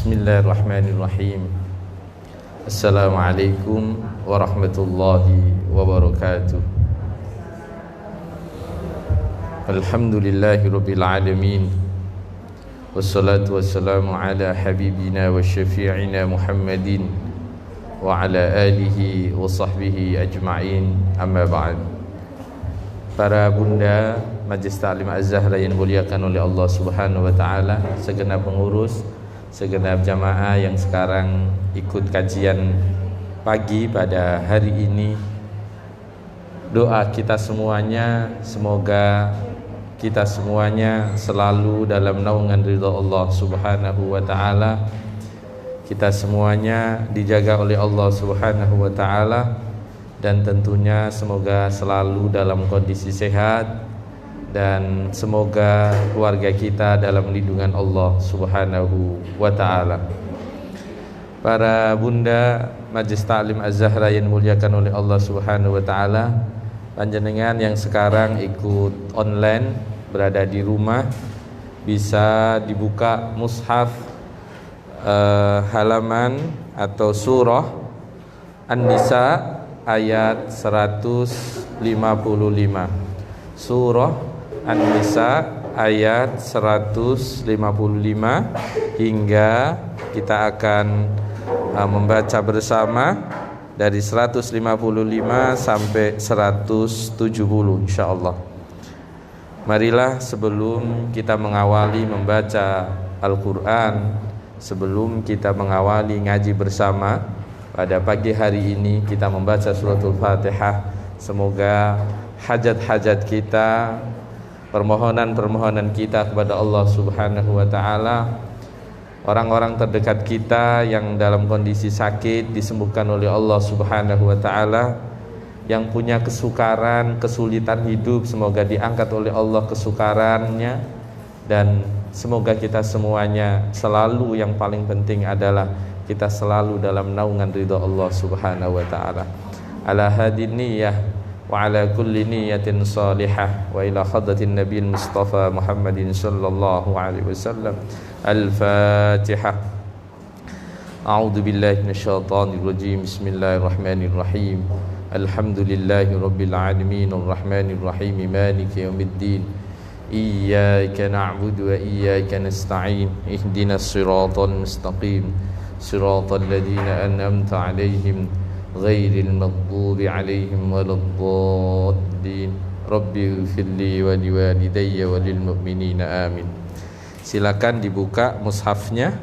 Bismillahirrahmanirrahim. Assalamualaikum warahmatullahi wabarakatuh. Alhamdulillahirabbil alamin. Wassalatu wassalamu ala habibina wa syafi'ina Muhammadin wa ala alihi wa sahbihi ajma'in. Amma ba'd. Para bunda Majlis Ta'lim Az-Zahra yang dimuliakan oleh Allah Subhanahu wa taala, segenap pengurus, segenap jamaah yang sekarang ikut kajian pagi pada hari ini, doa kita semuanya semoga kita semuanya selalu dalam naungan ridha Allah Subhanahu wa taala. Kita semuanya dijaga oleh Allah Subhanahu wa taala, dan tentunya semoga selalu dalam kondisi sehat, dan semoga keluarga kita dalam lindungan Allah Subhanahu wa taala. Para bunda Majlis Ta'lim Az-Zahra yang dimuliakan oleh Allah Subhanahu wa taala, panjenengan yang sekarang ikut online berada di rumah, bisa dibuka mushaf halaman atau surah An-Nisa ayat 155. Surah An-Nisa ayat 155 hingga kita akan membaca bersama dari 155 sampai 170 insyaallah. Marilah sebelum kita mengawali membaca Al-Quran, sebelum kita mengawali ngaji bersama pada pagi hari ini, kita membaca suratul Fatihah. Semoga hajat-hajat kita, permohonan-permohonan kita kepada Allah Subhanahu wa taala, orang-orang terdekat kita yang dalam kondisi sakit disembuhkan oleh Allah Subhanahu wa taala, yang punya kesukaran, kesulitan hidup semoga diangkat oleh Allah kesukarannya, dan semoga kita semuanya selalu, yang paling penting adalah kita selalu dalam naungan ridha Allah Subhanahu wa taala. Ala hadin niyyah wa ala kulli niyatin salihah wa ila hadratin nabiyil mustafa Muhammadin sallallahu alaihi wasallam. Al-Fatihah. A'udzu billahi minasyaitonir rajim. Bismillahirrahmanirrahim. Alhamdulillahi rabbil alamin arrahmanir rahim maliki yaumiddin. Iyyaka na'budu wa iyyaka nasta'in. Ihdinas siratal mustaqim. Siratal ladzina an'amta 'alaihim ghairil maghdubi 'alaihim waladdallin. Rabbi ighfirli wa liwalidayya wa lil mu'minina amin. Silakan dibuka mushafnya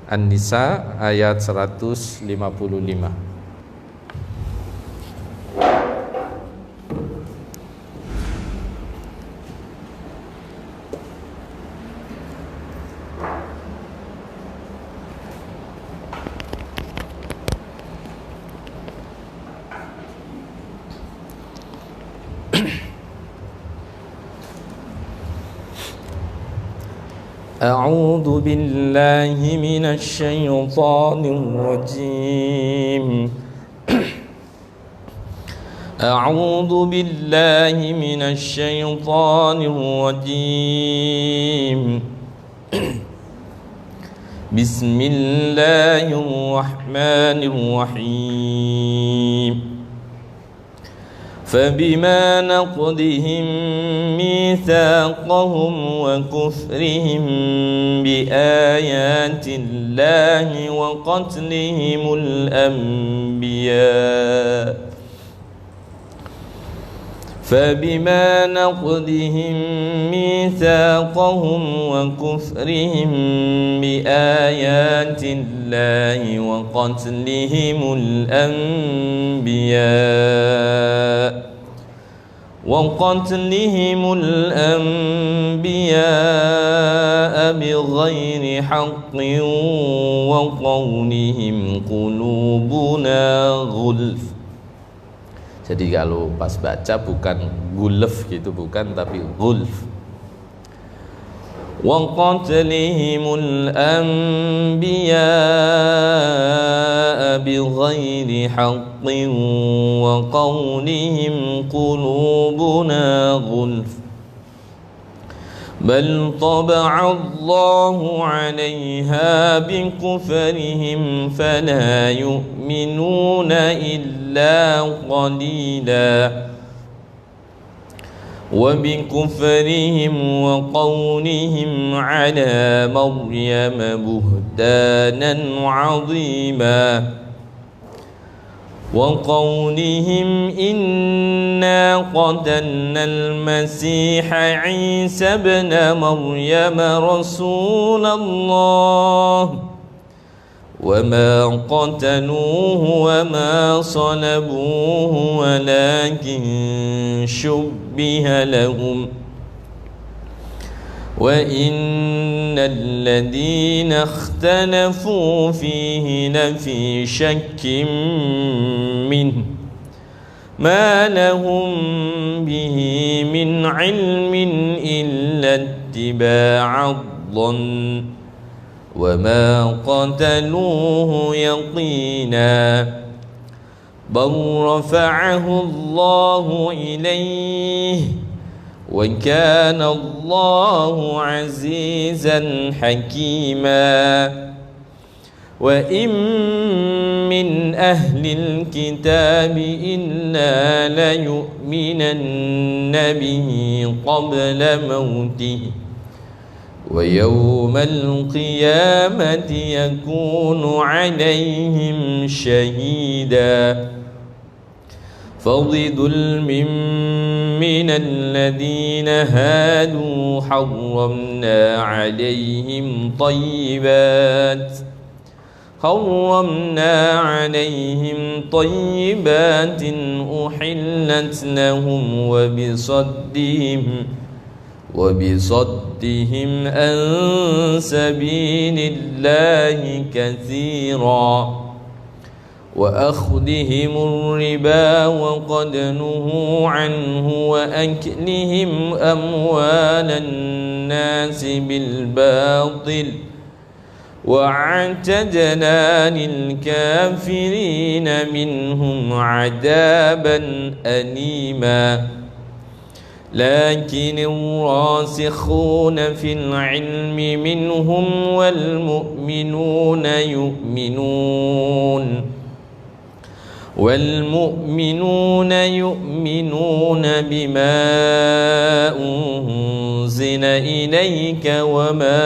An-Nisa ayat 155. أعوذ بالله من الشيطان الرجيم. أعوذ بالله من الشيطان الرجيم. بسم الله الرحمن الرحيم. فبما نقضهم ميثاقهم وكفرهم بآيات الله وقتلهم الأنبياء فبما نقضهم ميثاقهم وكفرهم بآيات الله وقتلهم الأنبياء بغير حق وقولهم قلوبنا غلف. Jadi kalau pas baca bukan gulf gitu, bukan, tapi gulf. وقتلهم الأنبياء بغير حق وقولهم قلوبنا غلف بل طبع الله عليها بكفرهم فلا يؤمنون إلا قليلا وبكفرهم وقولهم على مريم بهتانا عظيما وقولهم إنا قتلنا المسيح عيسى ابن مريم رسول الله وما قتلوه وما صلبوه ولكن شبه لهم وإن الذين اختلفوا فيه لفي شك منه ما لهم به من علم إلا اتباع الظن وما قتلوه يقينا بل رفعه الله إليه وكان الله عزيزا حكيما وإن من أهل الكتاب إلا ليؤمنن به قبل موته ويوم القيامة يكون عليهم شهيدا فبظلم من الذين هادوا حرمنا عليهم طيبات أحلت لهم وبصدهم عن سبيل الله كثيرا وأخذهم الربا وقد نهوا عنه وأكلهم أموال الناس بالباطل واعتدنا للكافرين منهم عذابا أليما لكن الراسخون في العلم منهم والمؤمنون يؤمنون بما أنزل إليك وما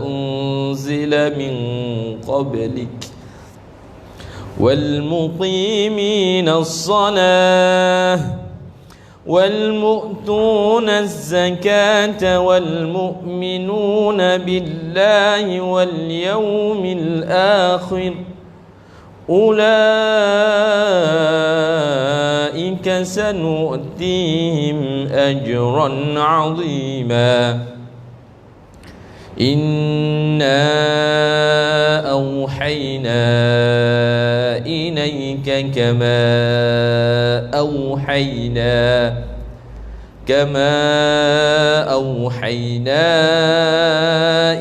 أنزل من قبلك والمقيمين الصلاة والمؤتون الزكاة والمؤمنون بالله واليوم الآخر أولئك سنؤتيهم أجرا عظيما إنا أوحينا إليك كما أوحينا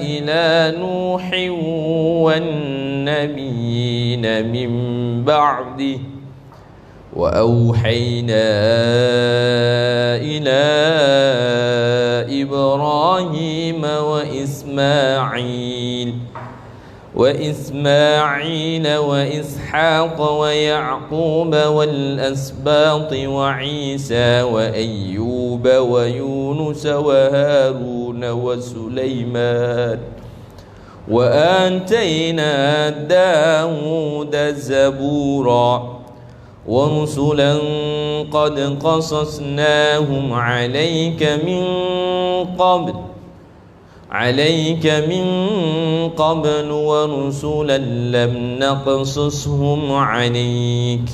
إلى نوح والنبيين من بعده وأوحينا إلى إبراهيم وإسماعيل وإسحاق ويعقوب والأسباط وعيسى وأيوب ويونس وهارون وسليمان وآتينا داود زبورا ورسلا قد قصصناهم عليك من قبل ورسلا لم نقصصهم عليك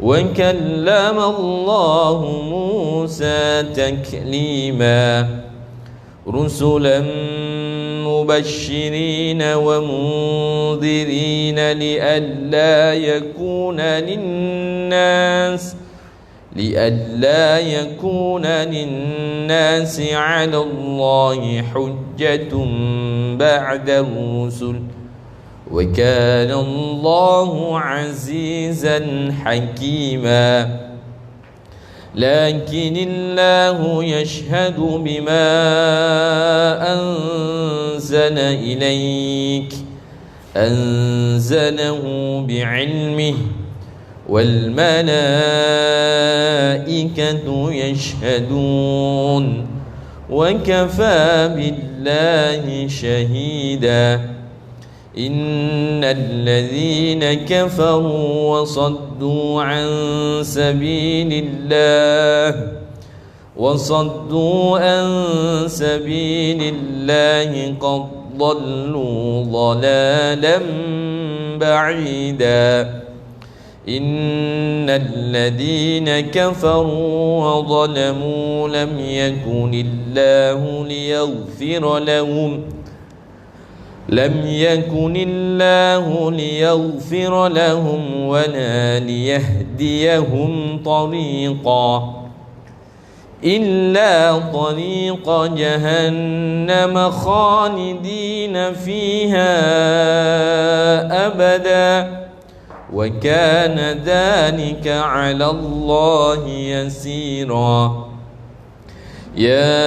وكلم الله موسى تكليما رسلا مبشرين ومنذرين لئلا يكون للناس على الله حجة بعد الرسل وكان الله عزيزا حكيما لكن الله يشهد بما أنزل إليك أنزله بعلمه والملائكة يشهدون وكفى بالله شهيدا إن الذين كفروا وصدوا عن سبيل الله قد ضلوا ضلالا بعيدا إن الذين كفروا وظلموا لم يكن الله ليغفر لهم ولا ليهديهم طريقا إلا طريق جهنم خالدين فيها أبدا وكان ذلك على الله يسيرا يا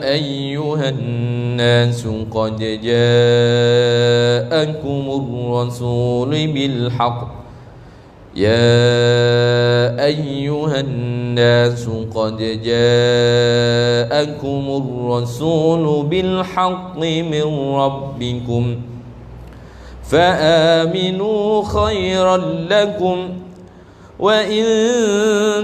أيها الناس قد جاءكم الرسول بالحق من ربكم فآمنوا خيرا لكم وإن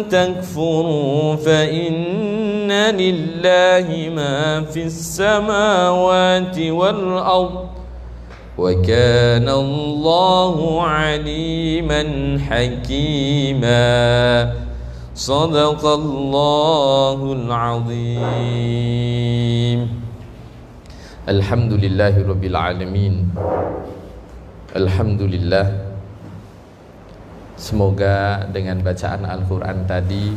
تكفروا فإن لله ما في السماوات والأرض وكان الله عليما حكيما صدق الله العظيم الحمد لله رب العالمين Alhamdulillah. Semoga dengan bacaan Al-Quran tadi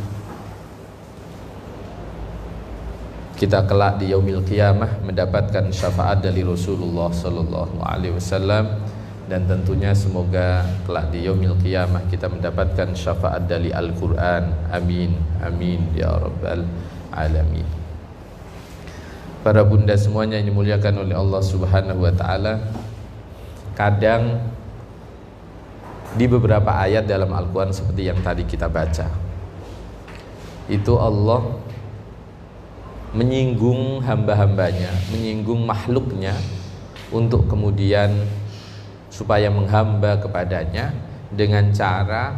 kita kelak di yaumil qiyamah mendapatkan syafaat dari Rasulullah sallallahu alaihi wasallam, dan tentunya semoga kelak di yaumil qiyamah kita mendapatkan syafaat dari Al-Quran. Amin, amin ya rabbal alamin. Para bunda semuanya yang dimuliakan oleh Allah Subhanahu wa taala, kadang di beberapa ayat dalam Al-Quran seperti yang tadi kita baca, itu Allah menyinggung hamba-hambanya, menyinggung makhluknya, untuk kemudian supaya menghamba kepadanya dengan cara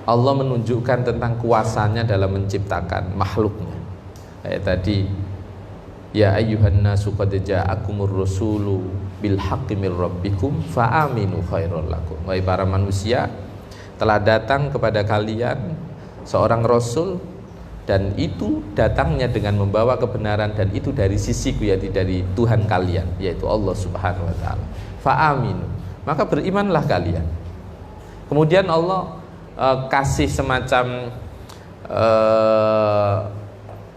Allah menunjukkan tentang kuasanya dalam menciptakan makhluknya. Kayak tadi, ya ayyuhan nasu qad ja'akumur rasulu bil haqqi mir rabbikum fa aminu khairal lakum. Wahai para manusia, telah datang kepada kalian seorang rasul, dan itu datangnya dengan membawa kebenaran, dan itu dari sisiku, yaitu dari Tuhan kalian, yaitu Allah Subhanahu wa taala. Fa aminu, maka berimanlah kalian. Kemudian Allah kasih semacam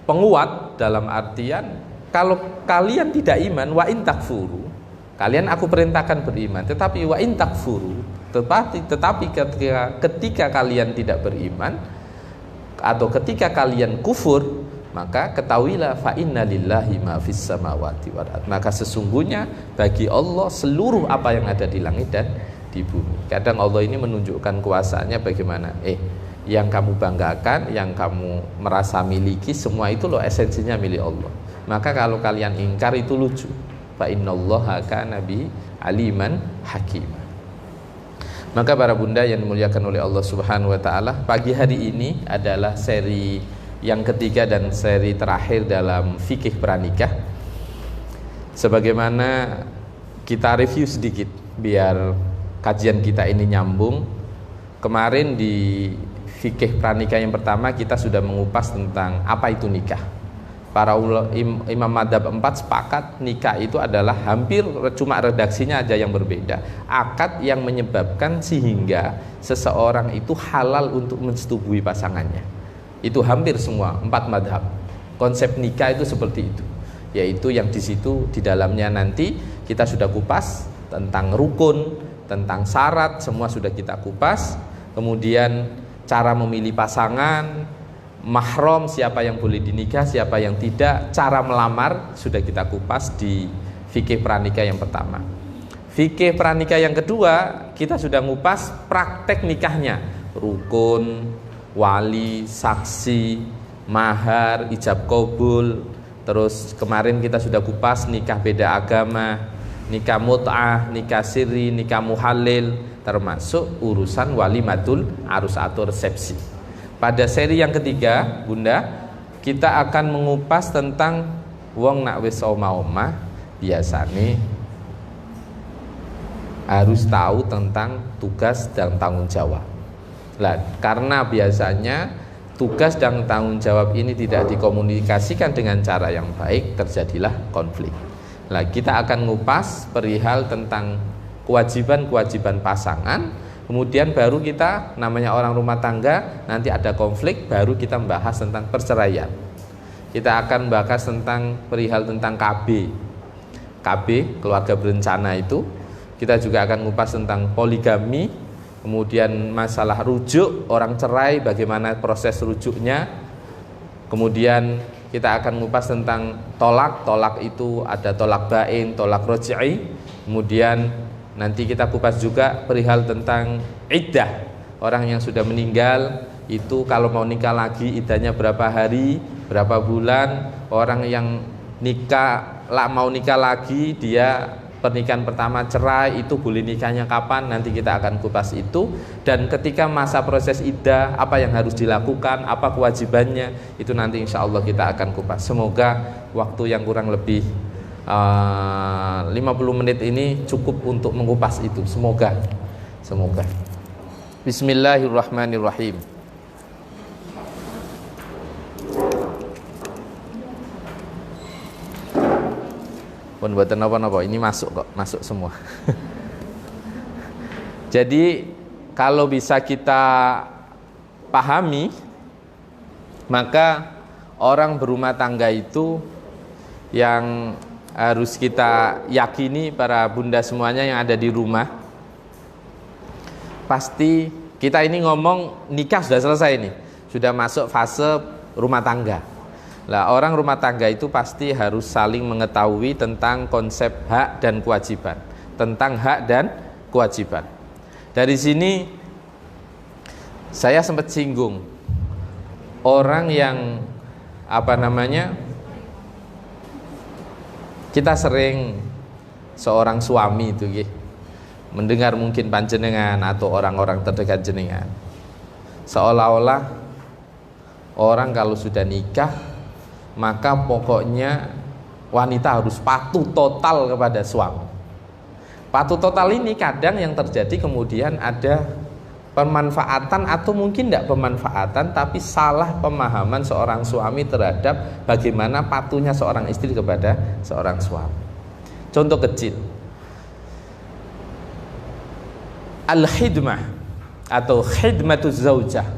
penguat, dalam artian kalau kalian tidak iman, wa in takfuru, kalian aku perintahkan beriman, tetapi wa in takfuru, tetapi ketika kalian tidak beriman atau ketika kalian kufur, maka ketahuilah fa inna lillahi ma fis samawati wal ardh, maka sesungguhnya bagi Allah seluruh apa yang ada di langit dan di bumi. Kadang Allah ini menunjukkan kuasanya bagaimana, yang kamu banggakan, yang kamu merasa miliki, semua itu loh esensinya milik Allah. Maka kalau kalian ingkar itu lucu. Fa innallaha kana bi aliman hakima. Maka para bunda yang dimuliakan oleh Allah Subhanahu wa taala, pagi hari ini adalah seri yang ketiga dan seri terakhir dalam fikih pranikah. Sebagaimana kita review sedikit biar kajian kita ini nyambung. Kemarin di fikih pranikah yang pertama kita sudah mengupas tentang apa itu nikah. Para imam madhab 4 sepakat nikah itu adalah hampir cuma redaksinya aja yang berbeda. Akad yang menyebabkan sehingga seseorang itu halal untuk mensetubui pasangannya. Itu hampir semua 4 madhab. Konsep nikah itu seperti itu. Yaitu yang di situ di dalamnya nanti kita sudah kupas tentang rukun, tentang syarat, semua sudah kita kupas. Kemudian cara memilih pasangan, mahram, siapa yang boleh dinikah, siapa yang tidak, cara melamar sudah kita kupas di fikih pranikah yang pertama. Fikih pranikah yang kedua kita sudah ngupas praktek nikahnya, rukun, wali, saksi, mahar, ijab kabul. Terus kemarin kita sudah kupas nikah beda agama, nikah mut'ah, nikah siri, nikah muhalil, termasuk urusan walimatul arus atau resepsi. Pada seri yang ketiga, Bunda, kita akan mengupas tentang wong nak wis omah-omah biasane harus tahu tentang tugas dan tanggung jawab. Lah, karena biasanya tugas dan tanggung jawab ini tidak dikomunikasikan dengan cara yang baik, terjadilah konflik. Lah, kita akan ngupas perihal tentang kewajiban-kewajiban pasangan, kemudian baru kita, namanya orang rumah tangga, nanti ada konflik, baru kita membahas tentang perceraian. Kita akan bahas tentang perihal tentang KB, keluarga berencana itu. Kita juga akan ngupas tentang poligami, kemudian masalah rujuk, orang cerai, bagaimana proses rujuknya. Kemudian kita akan ngupas tentang tolak itu ada tolak bain, tolak roj'i. Kemudian nanti kita kupas juga perihal tentang iddah. Orang yang sudah meninggal itu kalau mau nikah lagi iddahnya berapa hari, berapa bulan. Orang yang mau nikah lagi, dia pernikahan pertama cerai, itu boleh nikahnya kapan, nanti kita akan kupas itu. Dan ketika masa proses iddah, apa yang harus dilakukan, apa kewajibannya, itu nanti insya Allah kita akan kupas. Semoga waktu yang kurang lebih 50 menit ini cukup untuk mengupas itu. Semoga. Bismillahirrahmanirrahim. Pun buatan apa-apa, ini masuk semua. Jadi kalau bisa kita pahami, maka orang berumah tangga itu yang harus kita yakini, para bunda semuanya yang ada di rumah, pasti kita ini ngomong nikah sudah selesai nih, sudah masuk fase rumah tangga. Lah, orang rumah tangga itu pasti harus saling mengetahui tentang konsep hak dan kewajiban, tentang hak dan kewajiban. Dari sini saya sempat singgung orang yang kita sering seorang suami itu mendengar mungkin panjenengan atau orang-orang terdekat jenengan, seolah-olah orang kalau sudah nikah maka pokoknya wanita harus patuh total kepada suami. Patuh total ini kadang yang terjadi kemudian ada pemanfaatan atau mungkin tidak pemanfaatan, tapi salah pemahaman seorang suami terhadap bagaimana patuhnya seorang istri kepada seorang suami. Contoh kecil, al-khidmah atau khidmatuz zaujah,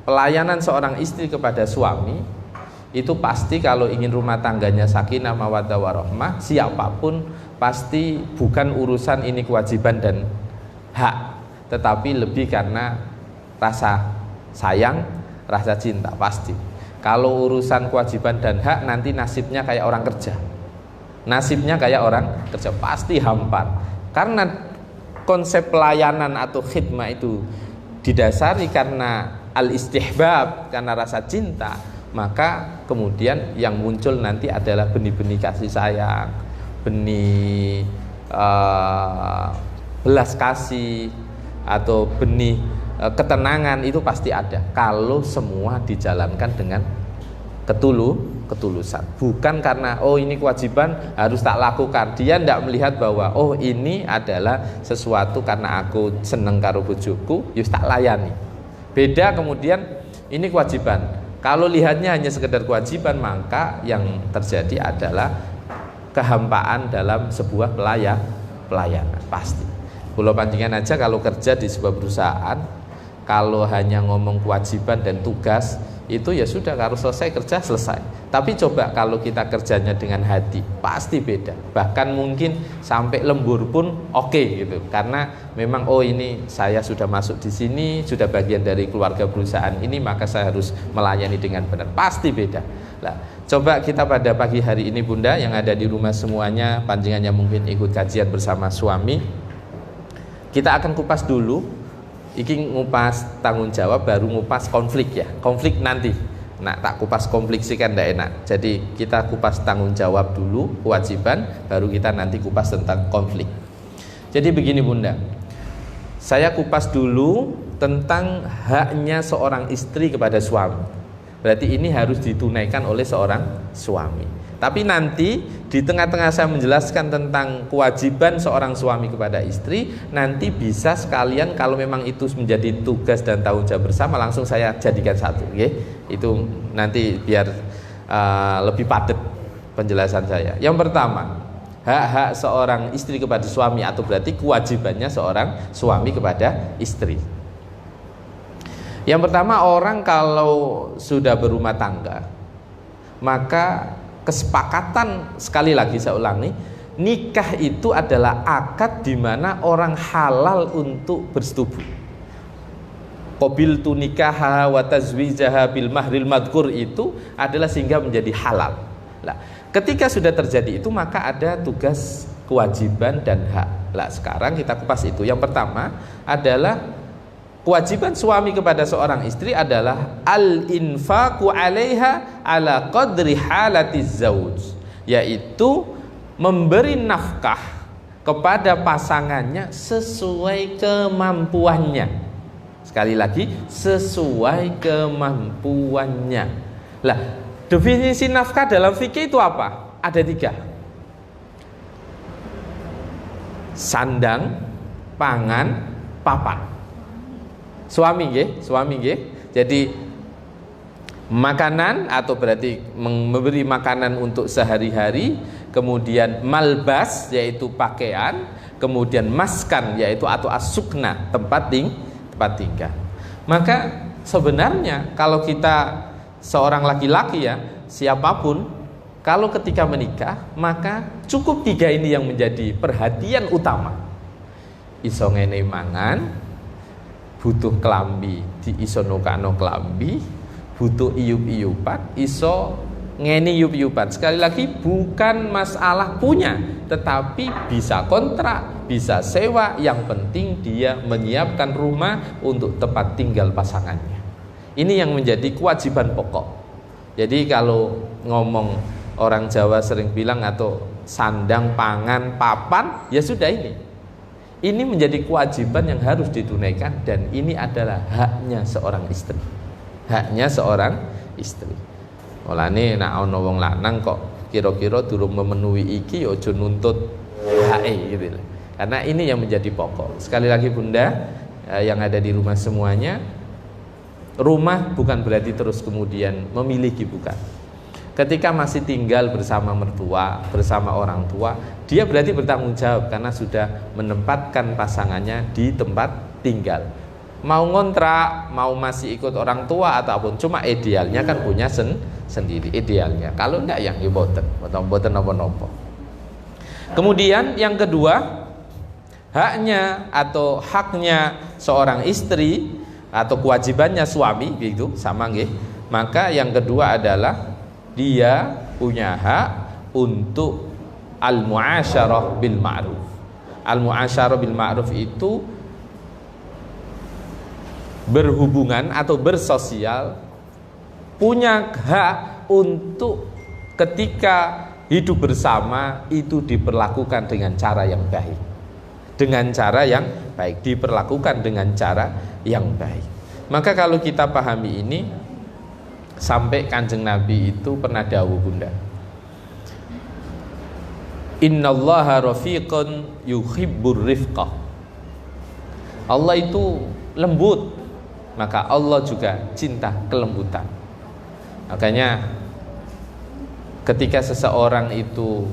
pelayanan seorang istri kepada suami, itu pasti kalau ingin rumah tangganya sakinah mawaddah warahmah, siapapun pasti bukan urusan ini kewajiban dan hak, tetapi lebih karena rasa sayang, rasa cinta. Pasti kalau urusan kewajiban dan hak, nanti nasibnya kayak orang kerja, pasti hampar. Karena konsep pelayanan atau khidmah itu didasari karena al-istihbab, karena rasa cinta, maka kemudian yang muncul nanti adalah benih-benih kasih sayang, benih belas kasih, atau benih ketenangan. Itu pasti ada kalau semua dijalankan dengan ketulusan, bukan karena oh ini kewajiban harus tak lakukan. Dia tidak melihat bahwa oh ini adalah sesuatu karena aku seneng karo bojoku, yus tak layani. Beda kemudian ini kewajiban, kalau lihatnya hanya sekedar kewajiban, maka yang terjadi adalah kehampaan dalam sebuah pelayanan. Pasti pulau pancingan aja kalau kerja di sebuah perusahaan, kalau hanya ngomong kewajiban dan tugas, itu ya sudah, kalau selesai kerja selesai. Tapi coba kalau kita kerjanya dengan hati, pasti beda. Bahkan mungkin sampai lembur pun oke gitu. Karena memang oh ini saya sudah masuk di sini, sudah bagian dari keluarga perusahaan ini, maka saya harus melayani dengan benar. Pasti beda. Nah, coba kita pada pagi hari ini Bunda yang ada di rumah semuanya, panjenengannya mungkin ikut kajian bersama suami. Kita akan kupas dulu. Iki ngupas tanggung jawab, baru ngupas konflik ya. Konflik nanti. Nah, tak kupas konflik sih kan tidak enak. Jadi kita kupas tanggung jawab dulu, kewajiban, baru kita nanti kupas tentang konflik. Jadi begini Bunda, saya kupas dulu tentang haknya seorang istri kepada suami. Berarti ini harus ditunaikan oleh seorang suami. Tapi nanti di tengah-tengah saya menjelaskan tentang kewajiban seorang suami kepada istri, nanti bisa sekalian kalau memang itu menjadi tugas dan tanggung jawab bersama, langsung saya jadikan satu, okay? Itu nanti biar lebih padat penjelasan saya. Yang pertama, hak-hak seorang istri kepada suami, atau berarti kewajibannya seorang suami kepada istri. Yang pertama, orang kalau sudah berumah tangga, maka kesepakatan, sekali lagi saya ulangi, nikah itu adalah akad di mana orang halal untuk bersetubuh. Qabiltu nikaha wa tazwijaha bil mahril madkur itu adalah sehingga menjadi halal. Nah, ketika sudah terjadi itu maka ada tugas, kewajiban dan hak. Nah, sekarang kita kupas itu. Yang pertama adalah kewajiban suami kepada seorang istri adalah al-infaqu 'alaiha ala qadri halatiz zauj, yaitu memberi nafkah kepada pasangannya sesuai kemampuannya. Sekali lagi, sesuai kemampuannya. Lah, definisi nafkah dalam fikih itu apa? Ada 3. Sandang, pangan, papan. Suami nggih. Jadi makanan, atau berarti memberi makanan untuk sehari-hari, kemudian malbas yaitu pakaian, kemudian maskan yaitu atau asukna tempat tinggal. Maka sebenarnya kalau kita seorang laki-laki ya, siapapun kalau ketika menikah, maka cukup 3 ini yang menjadi perhatian utama. Iso ngene mangan, butuh kelambi di iso nukano kelambi, butuh iup-iupan, iso ngeni iup-iupan. Sekali lagi, bukan masalah punya, tetapi bisa kontrak, bisa sewa. Yang penting dia menyiapkan rumah untuk tempat tinggal pasangannya. Ini yang menjadi kewajiban pokok. Jadi kalau ngomong, orang Jawa sering bilang atau sandang, pangan, papan, ya sudah ini. Ini menjadi kewajiban yang harus ditunaikan, dan ini adalah haknya seorang istri. Haknya seorang istri. Mulane nek ana wong lanang kok kira-kira durung memenuhi iki, ya aja nuntut hake gitu. Karena ini yang menjadi pokok. Sekali lagi Bunda, yang ada di rumah semuanya, rumah bukan berarti terus kemudian memiliki, bukan. Ketika masih tinggal bersama mertua, bersama orang tua, dia berarti bertanggung jawab karena sudah menempatkan pasangannya di tempat tinggal. Mau ngontrak, mau masih ikut orang tua ataupun, cuma idealnya kan punya sendiri idealnya. Kalau enggak yang boten napa-napa. Kemudian yang kedua, haknya atau haknya seorang istri atau kewajibannya suami, begitu sama nggih. Maka yang kedua adalah dia punya hak untuk al-mu'asyarah bil ma'ruf. Al-mu'asyarah bil ma'ruf itu berhubungan atau bersosial, punya hak untuk ketika hidup bersama itu diperlakukan dengan cara yang baik. Dengan cara yang baik, diperlakukan dengan cara yang baik. Maka kalau kita pahami ini, sampai Kanjeng Nabi itu pernah dawuh Bunda, innallaha rafiqun yuhibbur rifqah. Allah itu lembut, maka Allah juga cinta kelembutan. Makanya ketika seseorang itu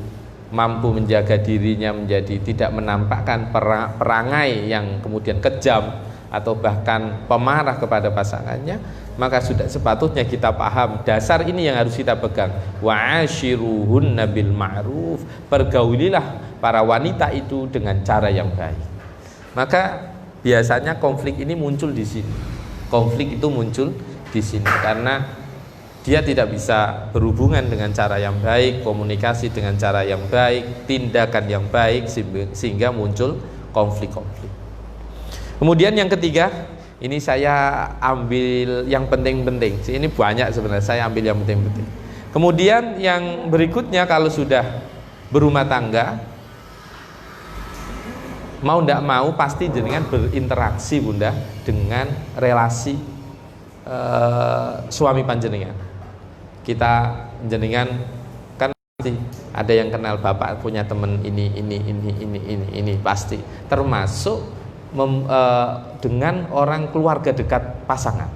mampu menjaga dirinya menjadi tidak menampakkan perangai yang kemudian kejam atau bahkan pemarah kepada pasangannya, maka sudah sepatutnya kita paham dasar ini yang harus kita pegang. Wa'ashiruhunna bil ma'ruf, pergaulilah para wanita itu dengan cara yang baik. Maka biasanya konflik ini muncul di sini. Konflik itu muncul di sini karena dia tidak bisa berhubungan dengan cara yang baik, komunikasi dengan cara yang baik, tindakan yang baik, sehingga muncul konflik-konflik. Kemudian yang ketiga, ini saya ambil yang penting-penting. Ini banyak sebenarnya, saya ambil yang penting-penting. Kemudian yang berikutnya, kalau sudah berumah tangga, mau tidak mau pasti jenengan berinteraksi bunda dengan relasi suami panjenengan. Kita jenengan kan pasti ada yang kenal bapak punya teman ini pasti, termasuk dengan orang keluarga dekat pasangan.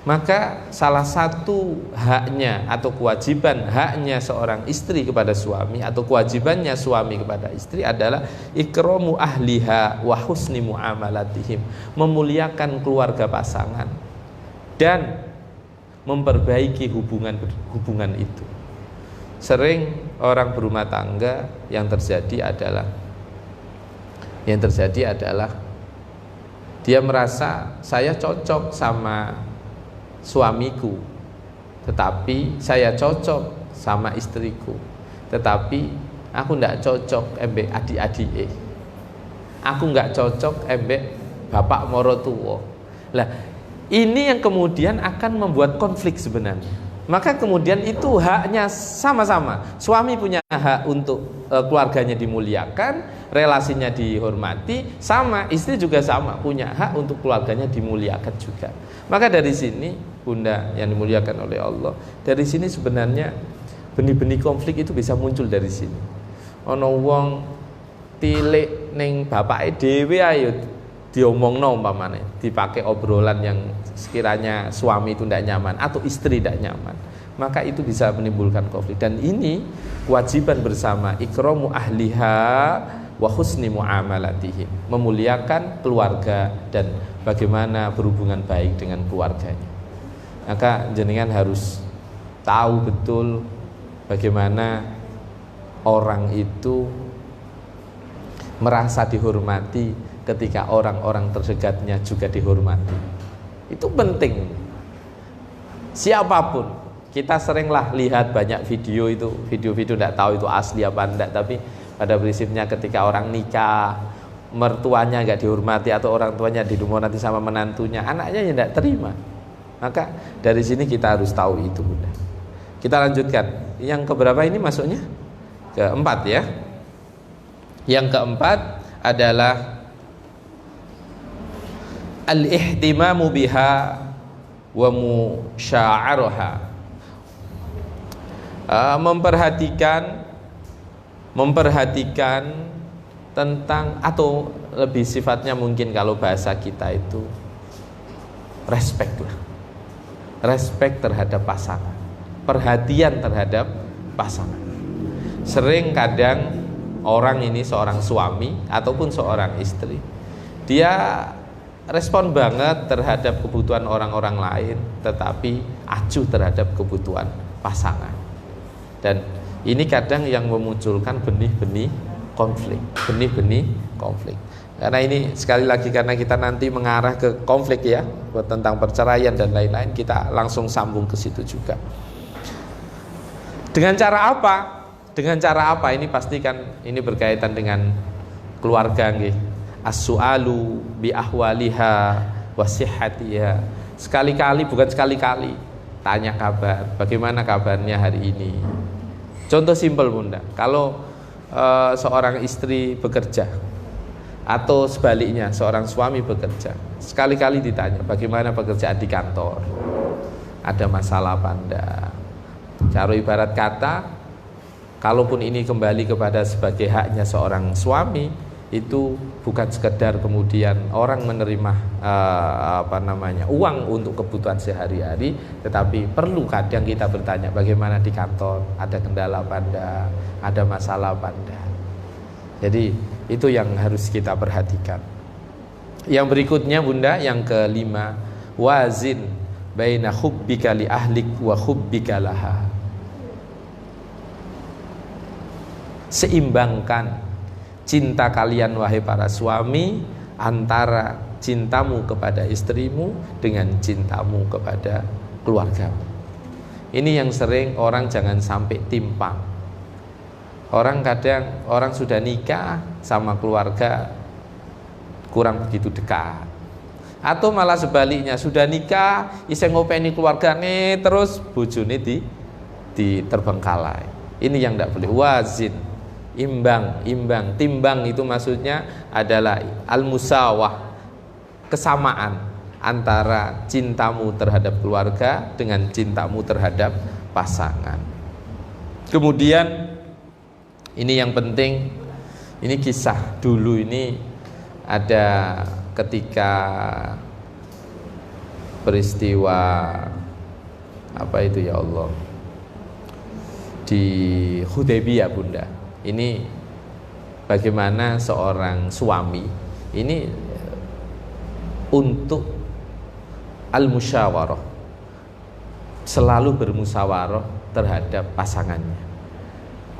Maka salah satu haknya atau kewajiban haknya seorang istri kepada suami atau kewajibannya suami kepada istri adalah ikramu ahliha wa husni muamalatihim, memuliakan keluarga pasangan dan memperbaiki hubungan itu. Sering orang berumah tangga yang terjadi adalah dia merasa saya cocok sama suamiku, tetapi saya cocok sama istriku, tetapi aku ndak cocok embek adik-adik, aku nggak cocok embek bapak morotuwo. Lah ini yang kemudian akan membuat konflik sebenarnya. Maka kemudian itu haknya sama-sama. Suami punya hak untuk keluarganya dimuliakan, relasinya dihormati, sama istri juga sama punya hak untuk keluarganya dimuliakan juga. Maka dari sini bunda yang dimuliakan oleh Allah, dari sini sebenarnya benih-benih konflik itu bisa muncul dari sini. Ono wong tilik ning bapake dhewe ayo diomongno umpamane, dipakai obrolan yang sekiranya suami itu tidak nyaman atau istri tidak nyaman, maka itu bisa menimbulkan konflik. Dan ini kewajiban bersama, ikramu ahliha wa husni muamalatihim, memuliakan keluarga dan bagaimana berhubungan baik dengan keluarganya. Maka jenengan harus tahu betul bagaimana orang itu merasa dihormati ketika orang-orang terdekatnya juga dihormati. Itu penting. Siapapun, kita seringlah lihat banyak video itu, video-video tidak tahu itu asli apa enggak, tapi pada prinsipnya ketika orang nikah, mertuanya enggak dihormati atau orang tuanya dihormati sama menantunya, anaknya ya enggak terima. Maka dari sini kita harus tahu itu bunda. Kita lanjutkan. Yang keberapa ini masuknya? Keempat ya. Yang keempat adalah al-ihtimamu biha wa musya'aruha, memperhatikan tentang, atau lebih sifatnya mungkin kalau bahasa kita itu respect lah, respect terhadap pasangan, perhatian terhadap pasangan. Sering kadang orang ini, seorang suami ataupun seorang istri, dia respon banget terhadap kebutuhan orang-orang lain, tetapi acuh terhadap kebutuhan pasangan. Dan ini kadang yang memunculkan benih-benih konflik. Karena ini sekali lagi, karena kita nanti mengarah ke konflik ya, tentang perceraian dan lain-lain, kita langsung sambung ke situ juga. Dengan cara apa? Dengan cara apa? Ini pastikan ini berkaitan dengan keluarga nggih. As-su'alu bi ahwaliha wa sihhatiha. Sekali-kali, bukan sekali-kali, tanya kabar, bagaimana kabarnya hari ini. Contoh simpel bunda, kalau seorang istri bekerja atau sebaliknya seorang suami bekerja, sekali-kali ditanya bagaimana pekerjaan di kantor, ada masalah apa enggak. Cara ibarat kata, kalaupun ini kembali kepada sebagai haknya seorang suami, itu bukan sekedar kemudian orang menerima uang untuk kebutuhan sehari-hari, tetapi perlu kadang kita bertanya bagaimana di kantor, ada kendala apa enggak, ada masalah apa enggak. Jadi itu yang harus kita perhatikan. Yang berikutnya bunda, yang kelima, wazin baina hubbika li ahlik wa hubbika laha. Seimbangkan cinta kalian wahai para suami antara cintamu kepada istrimu dengan cintamu kepada keluargamu. Ini yang sering orang jangan sampai timpang. Orang kadang orang sudah nikah sama keluarga kurang begitu dekat. Atau malah sebaliknya, sudah nikah iseng ngopeni keluargane terus bojone di terbengkalai. Ini yang tidak boleh. Wazin, imbang. Timbang itu maksudnya adalah al-musawah, kesamaan antara cintamu terhadap keluarga dengan cintamu terhadap pasangan. Kemudian ini yang penting, ini kisah dulu ini ada ketika peristiwa apa itu ya Allah di Hudaybiyah Bunda. Ini bagaimana seorang suami ini untuk al-musyawarah, selalu bermusyawarah terhadap pasangannya.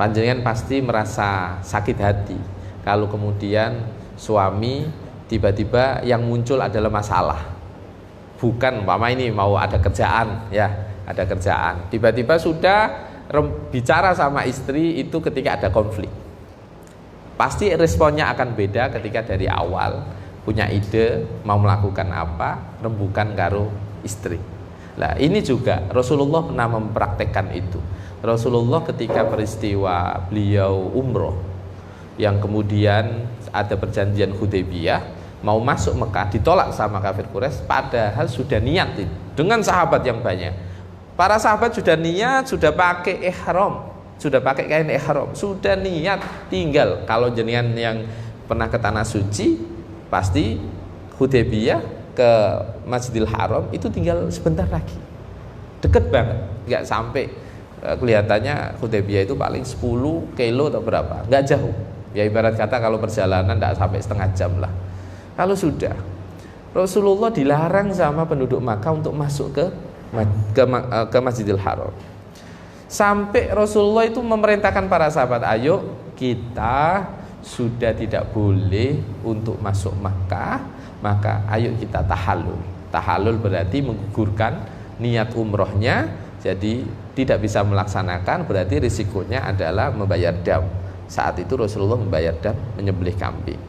Panjenengan pasti merasa sakit hati kalau kemudian suami tiba-tiba yang muncul adalah masalah. Bukan umpama ini mau ada kerjaan ya, ada kerjaan. Tiba-tiba sudah bicara sama istri itu ketika ada konflik. Pasti responnya akan beda ketika dari awal punya ide mau melakukan apa, rembukan karo istri. Nah, ini juga Rasulullah pernah mempraktekkan itu. Rasulullah ketika peristiwa beliau umroh yang kemudian ada perjanjian Hudaybiyah, mau masuk Mekah ditolak sama kafir Quraisy, padahal sudah niat dengan sahabat yang banyak. Para sahabat sudah niat, sudah pakai ihram, sudah pakai kain ihram, sudah niat, tinggal kalau jenengan yang pernah ke tanah suci pasti Hudaybiyah ke Masjidil Haram itu tinggal sebentar lagi, deket banget, nggak sampai kelihatannya Hudaybiyah itu paling 10 kilo atau berapa, nggak jauh ya, ibarat kata kalau perjalanan nggak sampai setengah jam lah. Kalau sudah Rasulullah dilarang sama penduduk Makkah untuk masuk ke Masjidil Haram, sampai Rasulullah itu memerintahkan para sahabat, ayo kita sudah tidak boleh untuk masuk Makkah, maka ayo kita tahallul. Tahallul berarti menggugurkan niat umrohnya, jadi tidak bisa melaksanakan, berarti risikonya adalah membayar dam. Saat itu Rasulullah membayar dam, menyembelih kambing.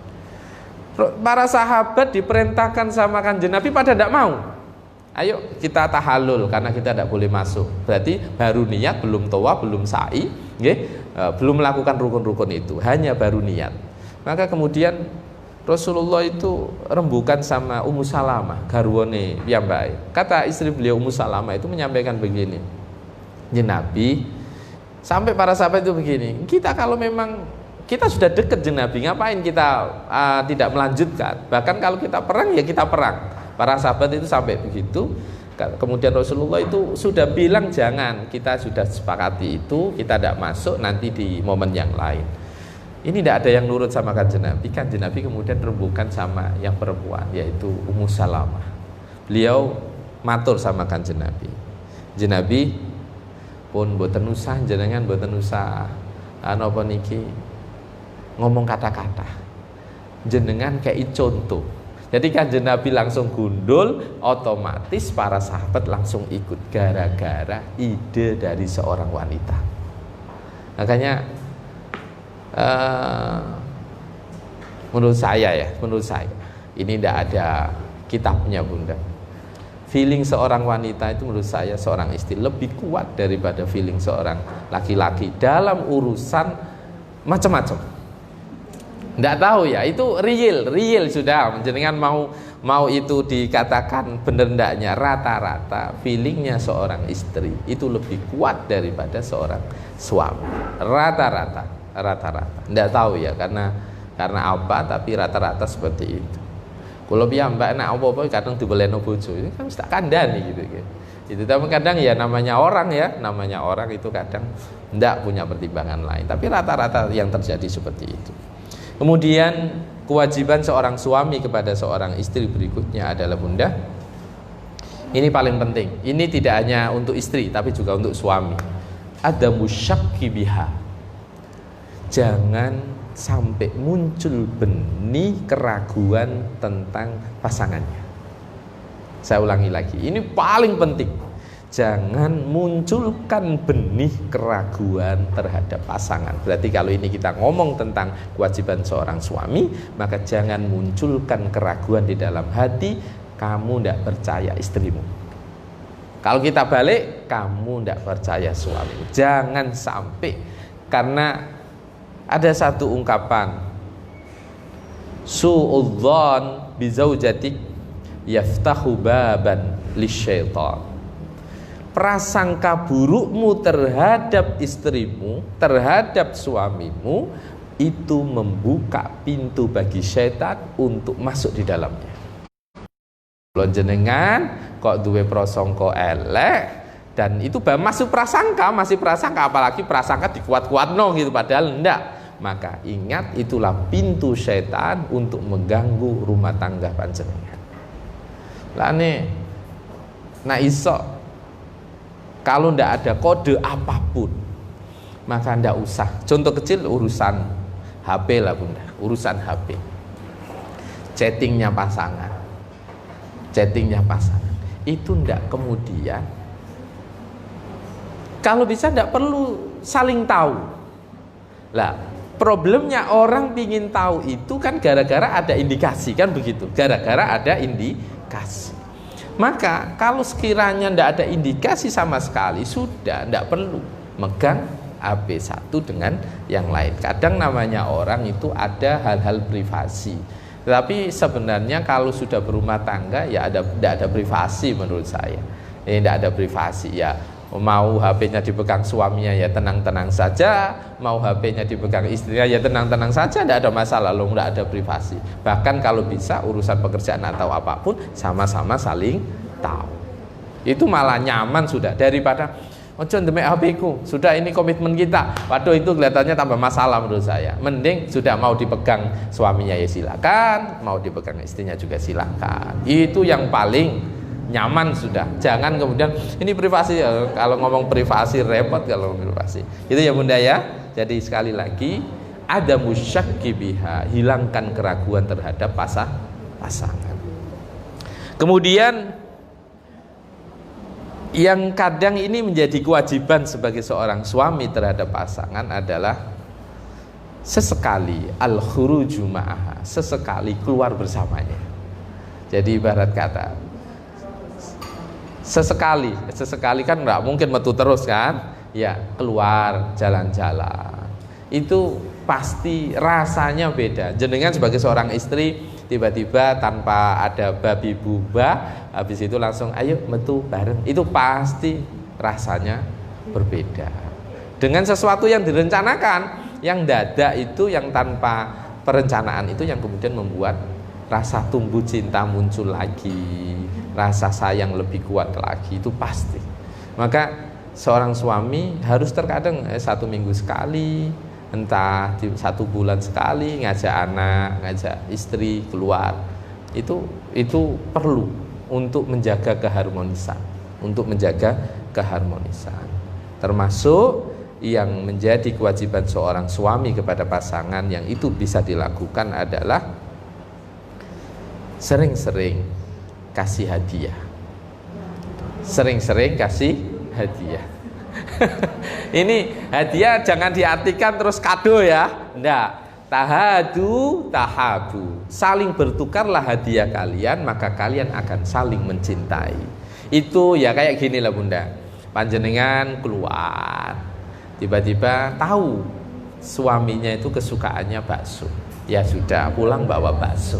Para sahabat diperintahkan sama Kanjeng Nabi pada tidak mau. Ayo kita tahallul karena kita tidak boleh masuk. Berarti baru niat, belum tawaf, belum sa'i, belum melakukan rukun-rukun itu, hanya baru niat. Maka kemudian Rasulullah itu rembukan sama Ummu Salamah, garwane piyambake. Kata istri beliau Ummu Salamah itu menyampaikan begini, ya Nabi, sampai para sahabat itu begini, kita kalau memang kita sudah dekat dengan Nabi, ngapain kita tidak melanjutkan? Bahkan kalau kita perang ya kita perang. Para sahabat itu sampai begitu. Kemudian Rasulullah itu sudah bilang jangan, kita sudah sepakati itu, kita tidak masuk nanti di momen yang lain. Ini tidak ada yang nurut sama Kanjeng Nabi. Kanjeng Nabi kemudian rembukan sama yang perempuan, yaitu Ummu Salamah. Beliau matur sama Kanjeng Nabi, Kanjeng Nabi pun mboten usah jenengan, mboten usah napa niki ngomong kata-kata, jenengan kayak contoh. Jadi Kanjeng Nabi langsung gundul, otomatis para sahabat langsung ikut gara-gara ide dari seorang wanita. Makanya menurut saya ini tidak ada kitabnya Bunda. Feeling seorang wanita itu menurut saya seorang istri lebih kuat daripada feeling seorang laki-laki dalam urusan macam-macam. Tidak tahu ya, itu real sudah. Jenengan mau itu dikatakan benar ndaknya, rata-rata feelingnya seorang istri itu lebih kuat daripada seorang suami. Rata-rata. Tidak tahu ya karena apa, tapi rata-rata seperti itu. Kalau piyambak nak apa-apa kadang dibeleno bojo, itu kan mesti kandhani gitu. Itu tapi kadang ya namanya orang itu kadang tidak punya pertimbangan lain. Tapi rata-rata yang terjadi seperti itu. Kemudian kewajiban seorang suami kepada seorang istri berikutnya adalah Bunda, Ini paling penting. Ini tidak hanya untuk istri tapi juga untuk suami. Ada musyakki biha. Jangan sampai muncul benih keraguan tentang pasangannya. Saya ulangi lagi. Ini paling penting. Jangan munculkan benih keraguan terhadap pasangan. Berarti kalau ini kita ngomong tentang kewajiban seorang suami, maka jangan munculkan keraguan di dalam hati, kamu tidak percaya istrimu. Kalau kita balik, kamu tidak percaya suamimu. Jangan sampai, karena ada satu ungkapan, su'udzon bizaujatik yaftahu baban lisyaitan. Prasangka burukmu terhadap istrimu, terhadap suamimu, itu membuka pintu bagi syaitan untuk masuk di dalamnya. Kalau jenengan kok duwe prasangka elek, dan itu masih prasangka, apalagi prasangka dikuat-kuatno gitu, padahal enggak. Maka ingat, itulah pintu syaitan untuk mengganggu rumah tangga panjenengan. Lane nah iso kalau ndak ada kode apapun, maka ndak usah. Contoh kecil, urusan HP lah bunda, urusan HP, chattingnya pasangan, itu ndak kemudian, kalau bisa ndak perlu saling tahu. Lah, problemnya orang pingin tahu itu kan gara-gara ada indikasi, kan begitu, gara-gara ada indikasi. Maka kalau sekiranya tidak ada indikasi sama sekali, sudah tidak perlu megang HP satu dengan yang lain. Kadang namanya orang itu ada hal-hal privasi, tapi sebenarnya kalau sudah berumah tangga ya tidak ada privasi menurut saya. Ini tidak ada privasi ya. Mau HP-nya dipegang suaminya ya tenang-tenang saja, mau HP-nya dipegang istrinya ya tenang-tenang saja, tidak ada masalah, loh, tidak ada privasi. Bahkan kalau bisa urusan pekerjaan atau apapun sama-sama saling tahu. Itu malah nyaman sudah, daripada ojo ndemek HP-ku, sudah ini komitmen kita. Waduh, itu kelihatannya tambah masalah menurut saya. Mending sudah mau dipegang suaminya ya silakan, mau dipegang istrinya juga silakan. Itu yang paling nyaman sudah. Jangan kemudian ini privasi, kalau ngomong privasi repot kalau ngomong privasi. Itu ya bunda ya. Jadi sekali lagi, ada musyakki biha, hilangkan keraguan terhadap pasangan. Kemudian yang kadang ini menjadi kewajiban sebagai seorang suami terhadap pasangan adalah sesekali al-khuruju ma'aha, sesekali keluar bersamanya. Jadi ibarat kata sesekali kan nggak mungkin metu terus kan, ya keluar jalan-jalan, itu pasti rasanya beda. Jenengan sebagai seorang istri tiba-tiba tanpa ada babi buba, habis itu langsung ayo metu bareng, itu pasti rasanya berbeda dengan sesuatu yang direncanakan. Yang dadak itu, yang tanpa perencanaan itu yang kemudian membuat rasa tumbuh cinta muncul lagi, rasa sayang lebih kuat lagi, itu pasti. Maka seorang suami harus terkadang 1 minggu sekali, entah 1 bulan sekali ngajak anak, ngajak istri keluar. Itu perlu untuk menjaga keharmonisan, termasuk yang menjadi kewajiban seorang suami kepada pasangan yang itu bisa dilakukan adalah sering-sering kasih hadiah. Sering-sering kasih hadiah. Ini hadiah jangan diartikan terus kado ya. Enggak. Tahadu tahabu. Saling bertukarlah hadiah kalian, maka kalian akan saling mencintai. Itu ya kayak gini lah bunda. Panjenengan keluar, tiba-tiba tahu suaminya itu kesukaannya bakso. Ya sudah, pulang bawa bakso.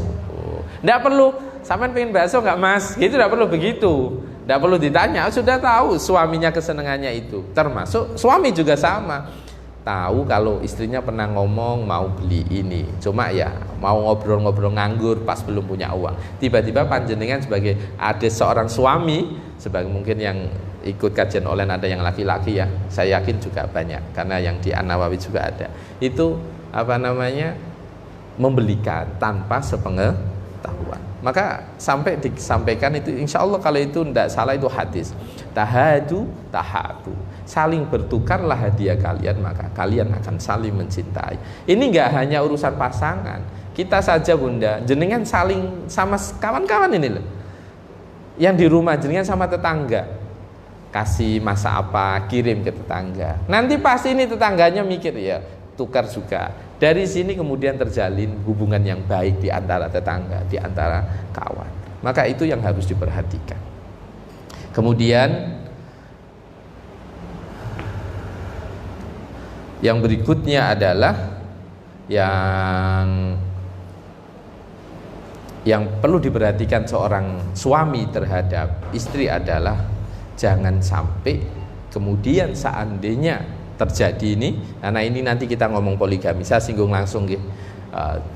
Nggak perlu, sampean pengen bakso nggak mas? Gitu, nggak perlu begitu. Nggak perlu ditanya, sudah tahu suaminya kesenangannya itu. Termasuk suami juga sama. Tahu kalau istrinya pernah ngomong mau beli ini, cuma ya mau ngobrol-ngobrol nganggur pas belum punya uang. Tiba-tiba panjenengan sebagai ada seorang suami, sebagai mungkin yang ikut kajian online ada yang laki-laki ya, saya yakin juga banyak karena yang di An-Nawawi juga ada. Itu membelikan tanpa sepengetahuan. Maka sampai disampaikan itu, insya Allah kalau itu tidak salah itu hadis, tahadu tahabu, saling bertukarlah hadiah kalian maka kalian akan saling mencintai. Ini nggak hanya urusan pasangan, kita saja bunda, jenengan saling sama kawan-kawan ini loh, yang di rumah jenengan sama tetangga, kasih masa apa kirim ke tetangga, nanti pasti ini tetangganya mikir ya tukar juga. Dari sini kemudian terjalin hubungan yang baik di antara tetangga, di antara kawan. Maka itu yang harus diperhatikan. Kemudian yang berikutnya adalah yang perlu diperhatikan seorang suami terhadap istri adalah jangan sampai kemudian seandainya terjadi ini, karena ini nanti kita ngomong poligami, saya singgung langsung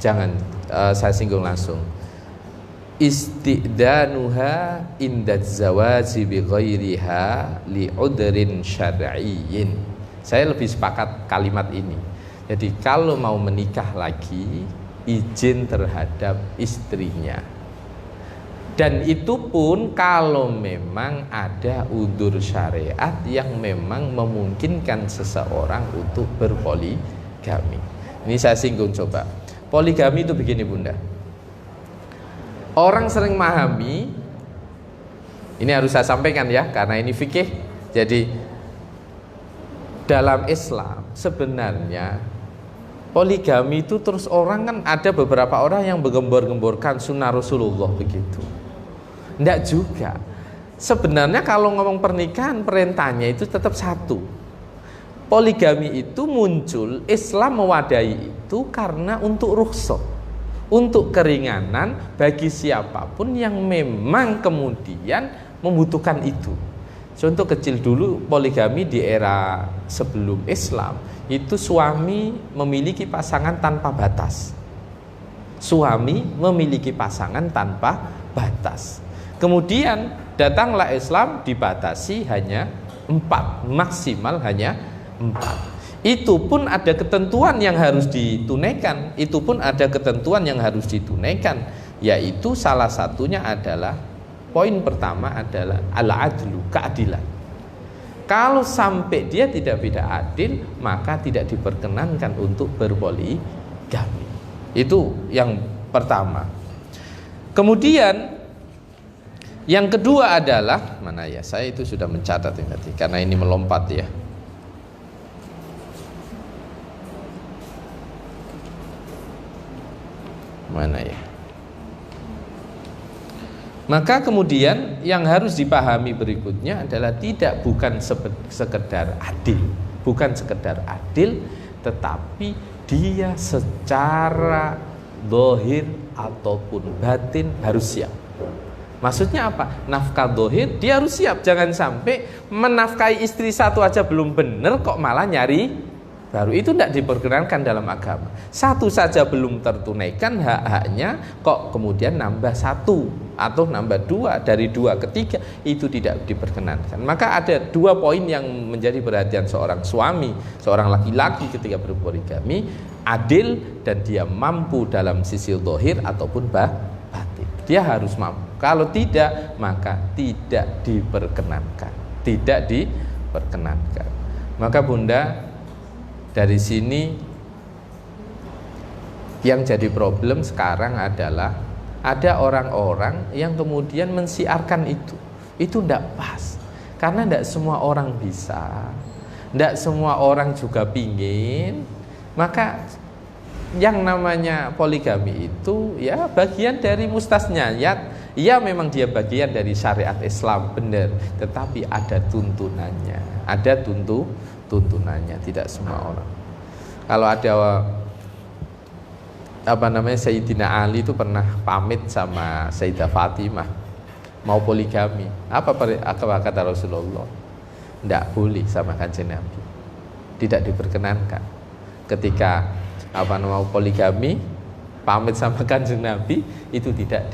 saya singgung langsung. Istidanuha indaz zawaji bi ghairiha li udrin syar'iyyin. Saya lebih sepakat kalimat ini. Jadi kalau mau menikah lagi, izin terhadap istrinya. Dan itu pun kalau memang ada udzur syariat yang memang memungkinkan seseorang untuk berpoligami. Ini saya singgung coba. Poligami itu begini bunda. Orang sering memahami, ini harus saya sampaikan ya, karena ini fikih. Jadi dalam Islam sebenarnya poligami itu terus orang kan ada beberapa orang yang menggembor-gemborkan sunnah Rasulullah begitu. Enggak juga. Sebenarnya kalau ngomong pernikahan, perintahnya itu tetap satu. Poligami itu muncul, Islam mewadahi itu karena untuk rukhsah, untuk keringanan bagi siapapun yang memang kemudian membutuhkan itu. Contoh kecil dulu, poligami di era sebelum Islam itu suami memiliki pasangan tanpa batas. Suami memiliki pasangan tanpa batas. Kemudian datanglah Islam, dibatasi hanya 4, maksimal hanya 4. Itu pun ada ketentuan yang harus ditunaikan. Itu pun ada ketentuan yang harus ditunaikan, yaitu salah satunya adalah poin pertama adalah al-adlu, keadilan. Kalau sampai dia tidak adil, maka tidak diperkenankan untuk berpoligami. Itu yang pertama. Kemudian yang kedua adalah, mana ya, saya itu sudah mencatat ini karena ini melompat ya. Mana ya? Maka kemudian yang harus dipahami berikutnya adalah bukan sekedar adil, tetapi dia secara zahir ataupun batin harus siap. Maksudnya apa? Nafkah zahir dia harus siap. Jangan sampai menafkahi istri satu aja belum benar kok malah nyari baru. Itu tidak diperkenankan dalam agama. Satu saja belum tertunaikan hak-haknya kok kemudian nambah 1 atau nambah 2, dari 2 ke 3, itu tidak diperkenankan. Maka ada 2 poin yang menjadi perhatian seorang suami, seorang laki-laki ketika berpoligami: adil dan dia mampu dalam sisi zahir ataupun batin. Dia harus mampu. Kalau tidak, maka tidak diperkenankan. Maka bunda, dari sini yang jadi problem sekarang adalah ada orang-orang yang kemudian mensiarkan itu tidak pas, karena tidak semua orang bisa, tidak semua orang juga pingin. Maka yang namanya poligami itu ya bagian dari mustasnayat. Ya memang dia bagian dari syariat Islam benar, tetapi ada tuntunannya, tuntunannya. Tidak semua orang. Kalau ada Sayyidina Ali itu pernah pamit sama Sayyidah Fatimah mau poligami. Apa kata Rasulullah? Tidak boleh sama Kanjeng Nabi, tidak diperkenankan. Ketika mau poligami, pamit sama Kanjeng Nabi itu tidak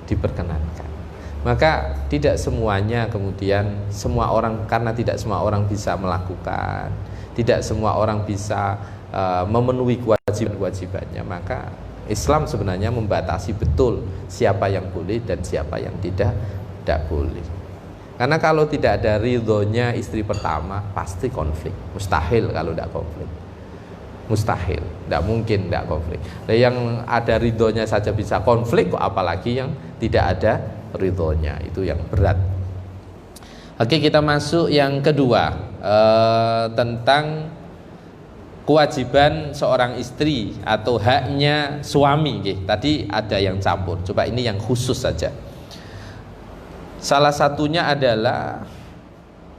diperkenankan. Maka tidak semuanya kemudian semua orang, karena tidak semua orang bisa melakukan, tidak semua orang bisa memenuhi kewajiban-kewajibannya, maka Islam sebenarnya membatasi betul siapa yang boleh dan siapa yang tidak boleh. Karena kalau tidak ada ridhonya istri pertama pasti konflik. Mustahil kalau tidak konflik. Mustahil, tidak mungkin tidak konflik. Nah, yang ada ridhonya saja bisa konflik, kok apalagi yang tidak ada ridhonya, itu yang berat. Oke, kita masuk yang kedua, tentang kewajiban seorang istri atau haknya suami. Tadi ada yang campur, coba ini yang khusus saja. Salah satunya adalah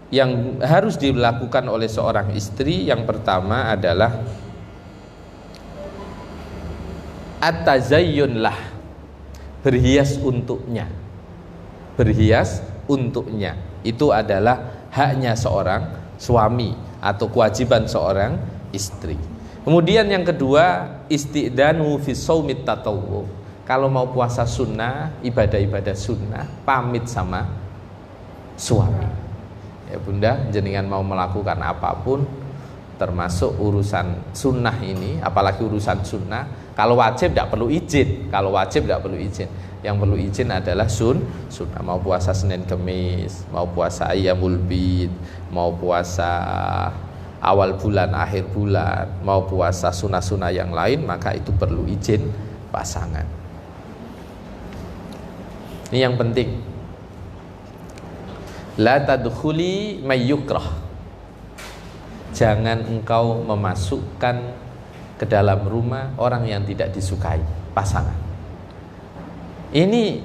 yang harus dilakukan oleh seorang istri, yang pertama adalah at-tazayyun lah, berhias untuknya. Berhias untuknya itu adalah haknya seorang suami atau kewajiban seorang istri. Kemudian yang kedua, istidanu fi shaumit tatawwu. Kalau mau puasa sunnah, ibadah-ibadah sunnah, pamit sama suami. Ya bunda, jenengan mau melakukan apapun termasuk urusan sunnah ini, apalagi urusan sunnah, kalau wajib tidak perlu izin. Kalau wajib tidak perlu izin. Yang perlu izin adalah sunnah. Mau puasa Senin Kemis, mau puasa Ayyamul Bid, mau puasa awal bulan, akhir bulan, mau puasa sunnah-sunnah yang lain, maka itu perlu izin pasangan. Ini yang penting. La tadkhuli may yukrah. Jangan engkau memasukkan ke dalam rumah orang yang tidak disukai, pasangan. Ini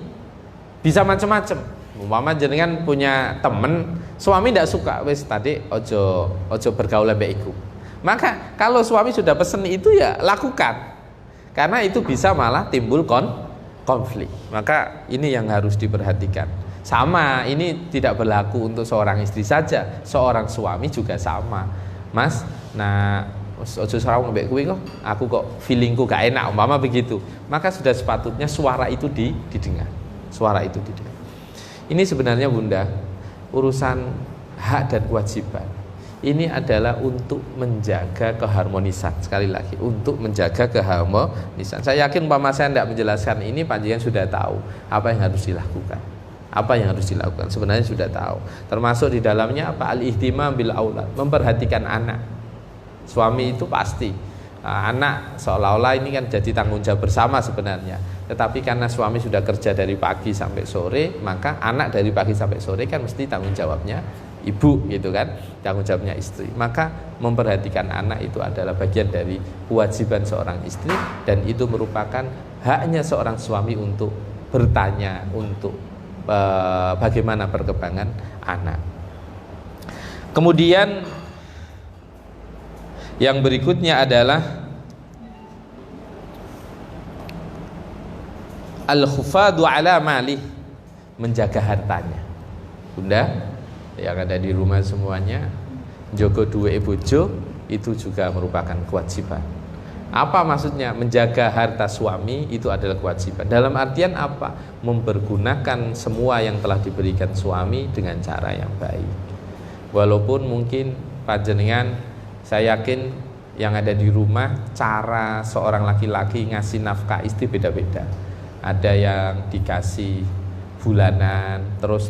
bisa macam-macam. Umpama jenengan punya temen, suami tidak suka, wes tadi ojo bergaul mbek iku. Maka kalau suami sudah pesen itu ya lakukan. Karena itu bisa malah timbul konflik. Maka ini yang harus diperhatikan. Sama, ini tidak berlaku untuk seorang istri saja, seorang suami juga sama. Mas, nah ojo sarawung mbek kuwi kok, aku kok feelingku gak enak, umpama begitu. Maka sudah sepatutnya suara itu didengar. Suara itu didengar. Ini sebenarnya bunda, urusan hak dan kewajiban ini adalah untuk menjaga keharmonisan. Sekali lagi, untuk menjaga keharmonisan. Saya yakin umpama saya tidak menjelaskan ini, panjenengan sudah tahu apa yang harus dilakukan. Apa yang harus dilakukan sebenarnya sudah tahu. Termasuk di dalamnya apa? Al-ihtimam bil aulad, memperhatikan anak. Suami itu pasti anak seolah-olah ini kan jadi tanggung jawab bersama sebenarnya. Tetapi karena suami sudah kerja dari pagi sampai sore, maka anak dari pagi sampai sore kan mesti tanggung jawabnya ibu gitu kan, tanggung jawabnya istri. Maka memperhatikan anak itu adalah bagian dari kewajiban seorang istri, dan itu merupakan haknya seorang suami untuk bertanya untuk bagaimana perkembangan anak. Kemudian yang berikutnya adalah al-khufadu ala malih, menjaga hartanya. Bunda yang ada di rumah semuanya, jogo duwe bojo itu juga merupakan kewajiban. Apa maksudnya? Menjaga harta suami itu adalah kewajiban. Dalam artian apa? Mempergunakan semua yang telah diberikan suami dengan cara yang baik. Walaupun mungkin panjenengan, saya yakin yang ada di rumah, cara seorang laki-laki ngasih nafkah istri beda-beda. Ada yang dikasih bulanan, terus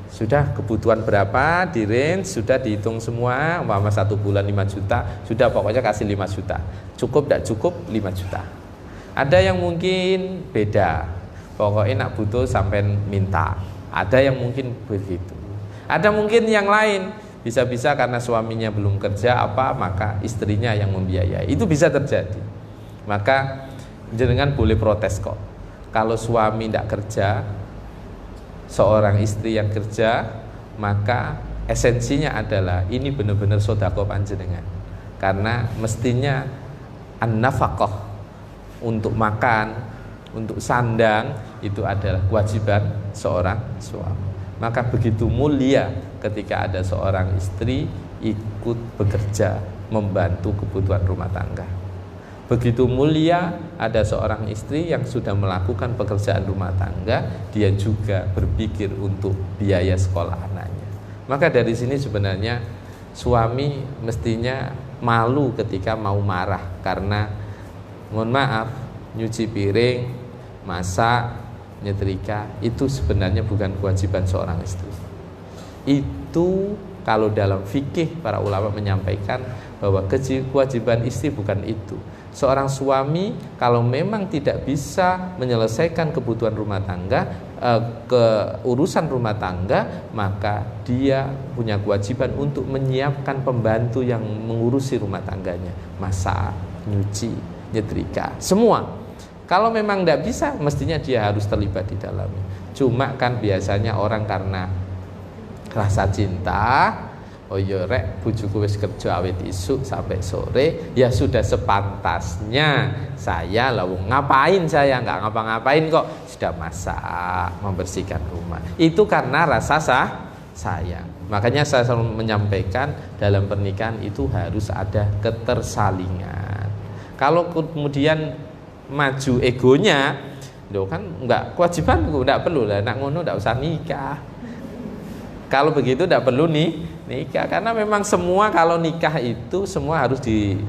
sudah kebutuhan berapa, di range, sudah dihitung semua, umpama 1 bulan 5 juta, sudah pokoknya kasih 5 juta. Cukup tidak cukup 5 juta. Ada yang mungkin beda, pokoknya nak butuh sampai minta. Ada yang mungkin begitu. Ada mungkin yang lain, bisa-bisa karena suaminya belum kerja maka istrinya yang membiayai. Itu bisa terjadi. Maka jenengan boleh protes kok. Kalau suami tidak kerja, seorang istri yang kerja, maka esensinya adalah ini benar-benar sedekah panjenengan. Karena mestinya an-nafaqah, untuk makan, untuk sandang, itu adalah kewajiban seorang suami. Maka begitu mulia ketika ada seorang istri ikut bekerja membantu kebutuhan rumah tangga. Begitu mulia ada seorang istri yang sudah melakukan pekerjaan rumah tangga, dia juga berpikir untuk biaya sekolah anaknya. Maka dari sini sebenarnya suami mestinya malu ketika mau marah, karena mohon maaf, nyuci piring, masak, nyetrika, itu sebenarnya bukan kewajiban seorang istri. Itu kalau dalam fikih para ulama menyampaikan bahwa kewajiban istri bukan itu. Seorang suami kalau memang tidak bisa menyelesaikan kebutuhan rumah tangga, urusan rumah tangga, maka dia punya kewajiban untuk menyiapkan pembantu yang mengurusi rumah tangganya, masak, nyuci, nyetrika, semua. Kalau memang tidak bisa, mestinya dia harus terlibat di dalamnya. Cuma kan biasanya orang karena rasa cinta, oh ya rek bojoku wis kerja awit isuk sampai sore, ya sudah sepantasnya saya lah, ngapain saya nggak ngapa-ngapain kok sudah masak, membersihkan rumah. Itu karena rasa sayang. Makanya saya selalu menyampaikan dalam pernikahan itu harus ada ketersalingan. Kalau kemudian maju egonya, loh kan enggak, kewajibanku enggak perlu lah, nak ngono enggak usah nikah. Kalau begitu enggak perlu nikah, karena memang semua kalau nikah itu semua harus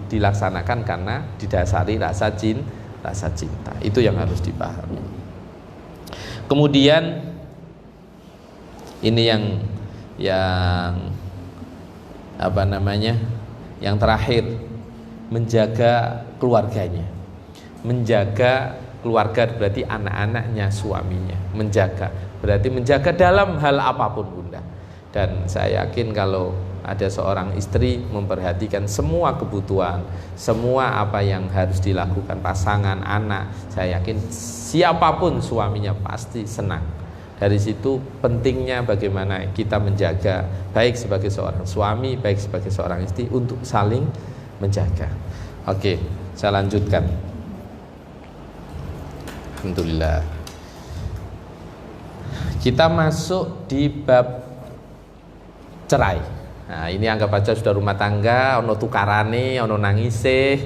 dilaksanakan karena didasari rasa cinta. Itu yang harus dipahami. Kemudian ini yang apa namanya? Yang terakhir, menjaga keluarganya. Menjaga keluarga berarti anak-anaknya, suaminya. Menjaga berarti menjaga dalam hal apapun, Bunda. Dan saya yakin kalau ada seorang istri memperhatikan semua kebutuhan, semua apa yang harus dilakukan pasangan, anak, saya yakin siapapun suaminya pasti senang. Dari situ pentingnya bagaimana kita menjaga, baik sebagai seorang suami, baik sebagai seorang istri, untuk saling menjaga. Oke, saya lanjutkan. Alhamdulillah. Kita masuk di bab cerai. Nah, ini anggap aja sudah rumah tangga, ono tukarane, ono nangise,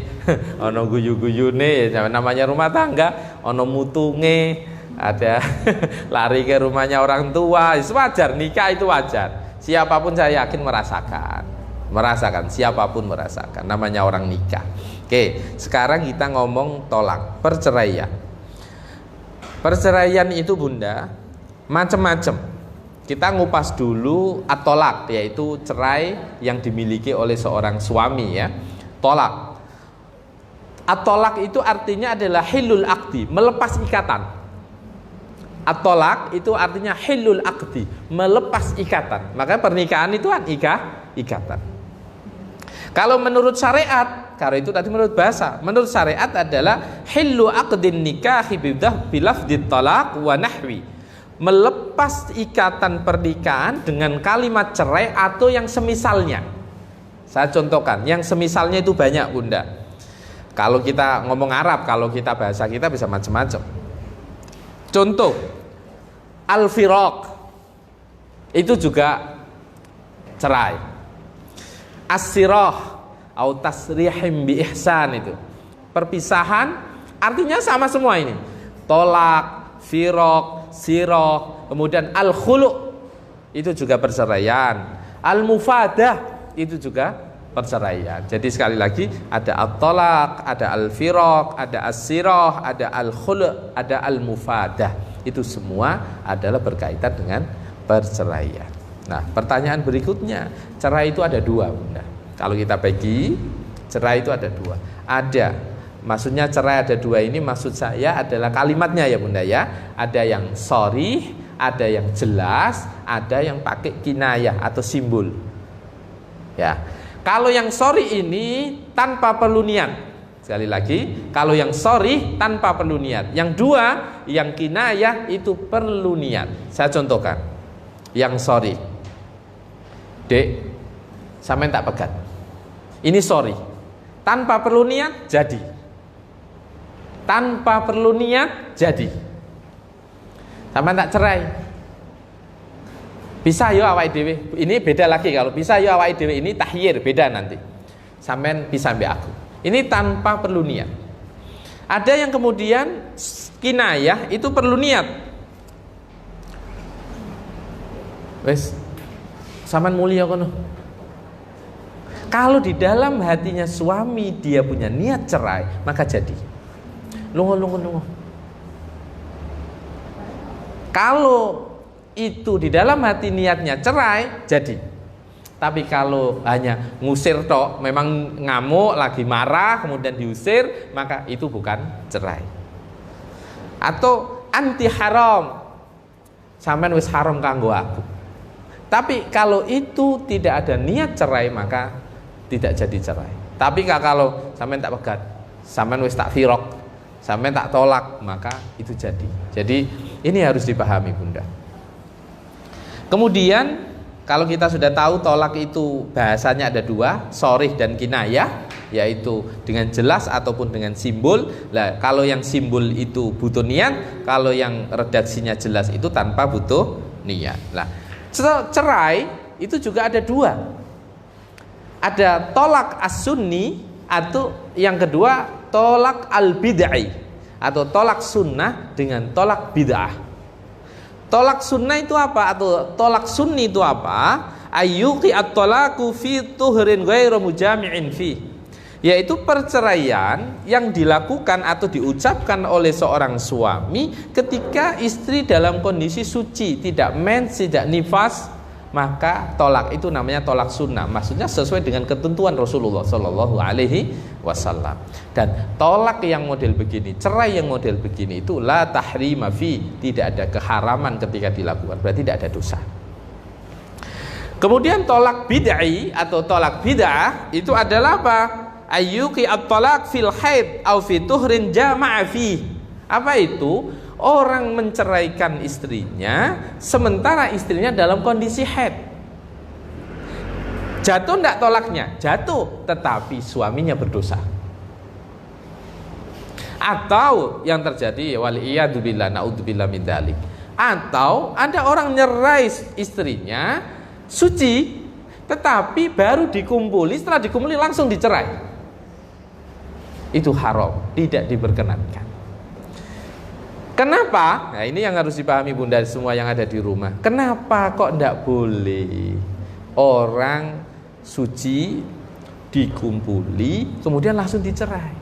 ono guyu-guyune, namanya rumah tangga, ono mutunge, ada lari ke rumahnya orang tua. Itu wajar, nikah itu wajar. Siapapun saya yakin merasakan, siapapun merasakan, namanya orang nikah. Oke, sekarang kita ngomong tolak, perceraian. Perceraian itu, Bunda, macam-macam. Kita ngupas dulu at-tolak, yaitu cerai yang dimiliki oleh seorang suami, ya. Tolak. At-tolak itu artinya adalah hilul aqdi, melepas ikatan. At-tolak itu artinya hilul aqdi, melepas ikatan. Maka pernikahan itu kan ikatan. Kalau menurut syariat, karena itu tadi menurut bahasa, menurut syariat adalah hillu aqdin nikahi bilafdit talaq wa nahwi, melepas ikatan pernikahan dengan kalimat cerai atau yang semisalnya. Saya contohkan, yang semisalnya itu banyak, Bunda. Kalau kita ngomong Arab, kalau kita bahasa kita bisa macam-macam. Contoh, al-firaq itu juga cerai. As-sirah atau tasrihim bi ihsan, itu perpisahan, artinya sama semua ini. Tolak, firaq, sirah, kemudian al-khulu' itu juga perceraian. Al-mufadah itu juga perceraian. Jadi sekali lagi, ada at-tolak, ada al-firaq, ada as-sirah, ada al-khulu', ada al-mufadah. Itu semua adalah berkaitan dengan perceraian. Nah, pertanyaan berikutnya, cerai itu ada dua, Bunda. Kalau kita bagi, cerai itu ada dua. Maksudnya cerai ada dua ini, maksud saya adalah kalimatnya, ya Bunda, ya. Ada yang sharih, ada yang jelas, ada yang pakai kinayah atau simbol. Ya. Kalau yang sharih ini tanpa perlu niat. Sekali lagi, kalau yang sharih tanpa perlu niat. Yang dua, yang kinayah itu perlu niat. Saya contohkan. Yang sharih. Dek, sampean tak pegat. Ini sorry. Tanpa perlu niat jadi. Tanpa perlu niat jadi. Sampean tak cerai. Bisa yo awake dhewe. Ini beda lagi, kalau bisa yo awake dhewe ini tahyir, beda nanti. Sampean bisa mbek aku. Ini tanpa perlu niat. Ada yang kemudian kinayah itu perlu niat. Wes, sampean mulia kono. Kalau di dalam hatinya suami dia punya niat cerai, maka jadi. lungo. Kalau itu di dalam hati niatnya cerai, jadi. Tapi kalau hanya ngusir tok, memang ngamuk, lagi marah, kemudian diusir, maka itu bukan cerai. Atau anti haram, sampean wis haram kanggo aku. Tapi kalau itu tidak ada niat cerai, maka tidak jadi cerai. Tapi kalau sampean tak pegat, sampean wis tak firok, sampean tak tolak, maka itu jadi. Jadi ini harus dipahami, Bunda. Kemudian kalau kita sudah tahu tolak itu bahasanya ada dua, sharih dan kinayah, yaitu dengan jelas ataupun dengan simbol. Nah, kalau yang simbol itu butuh niat, kalau yang redaksinya jelas itu tanpa butuh niat. Nah, cerai itu juga ada dua. Ada tolak as-sunni, atau yang kedua tolak al-bid'ah, atau tolak sunnah dengan tolak bid'ah. Tolak sunnah itu apa? Atau tolak sunni itu apa? Ayyuqi at-talaqu fi tuhrin ghairu mujami'in fi, yaitu perceraian yang dilakukan atau diucapkan oleh seorang suami ketika istri dalam kondisi suci, tidak mens, tidak nifas, maka tolak itu namanya tolak sunnah. Maksudnya sesuai dengan ketentuan Rasulullah Shallallahu Alaihi Wasallam. Dan tolak yang model begini, cerai yang model begini itu la tahrima fi, tidak ada keharaman ketika dilakukan, berarti tidak ada dosa. Kemudian tolak bid'ah atau tolak bid'ah itu adalah apa? Ayyuqi at-talaq fil haid aw fi tuhrin jama'a fi. Apa itu? Orang menceraikan istrinya sementara istrinya dalam kondisi haid. Jatuh enggak tolaknya? Jatuh, tetapi suaminya berdosa. Atau yang terjadi waliyadzubillah, naudzubillah min dzalik. Atau ada orang nyerai istrinya suci, tetapi baru dikumpuli, setelah dikumpuli langsung dicerai. Itu haram, tidak diperkenankan. Kenapa? Nah, ini yang harus dipahami Bunda semua yang ada di rumah. Kenapa kok tidak boleh orang suci dikumpuli kemudian langsung dicerai?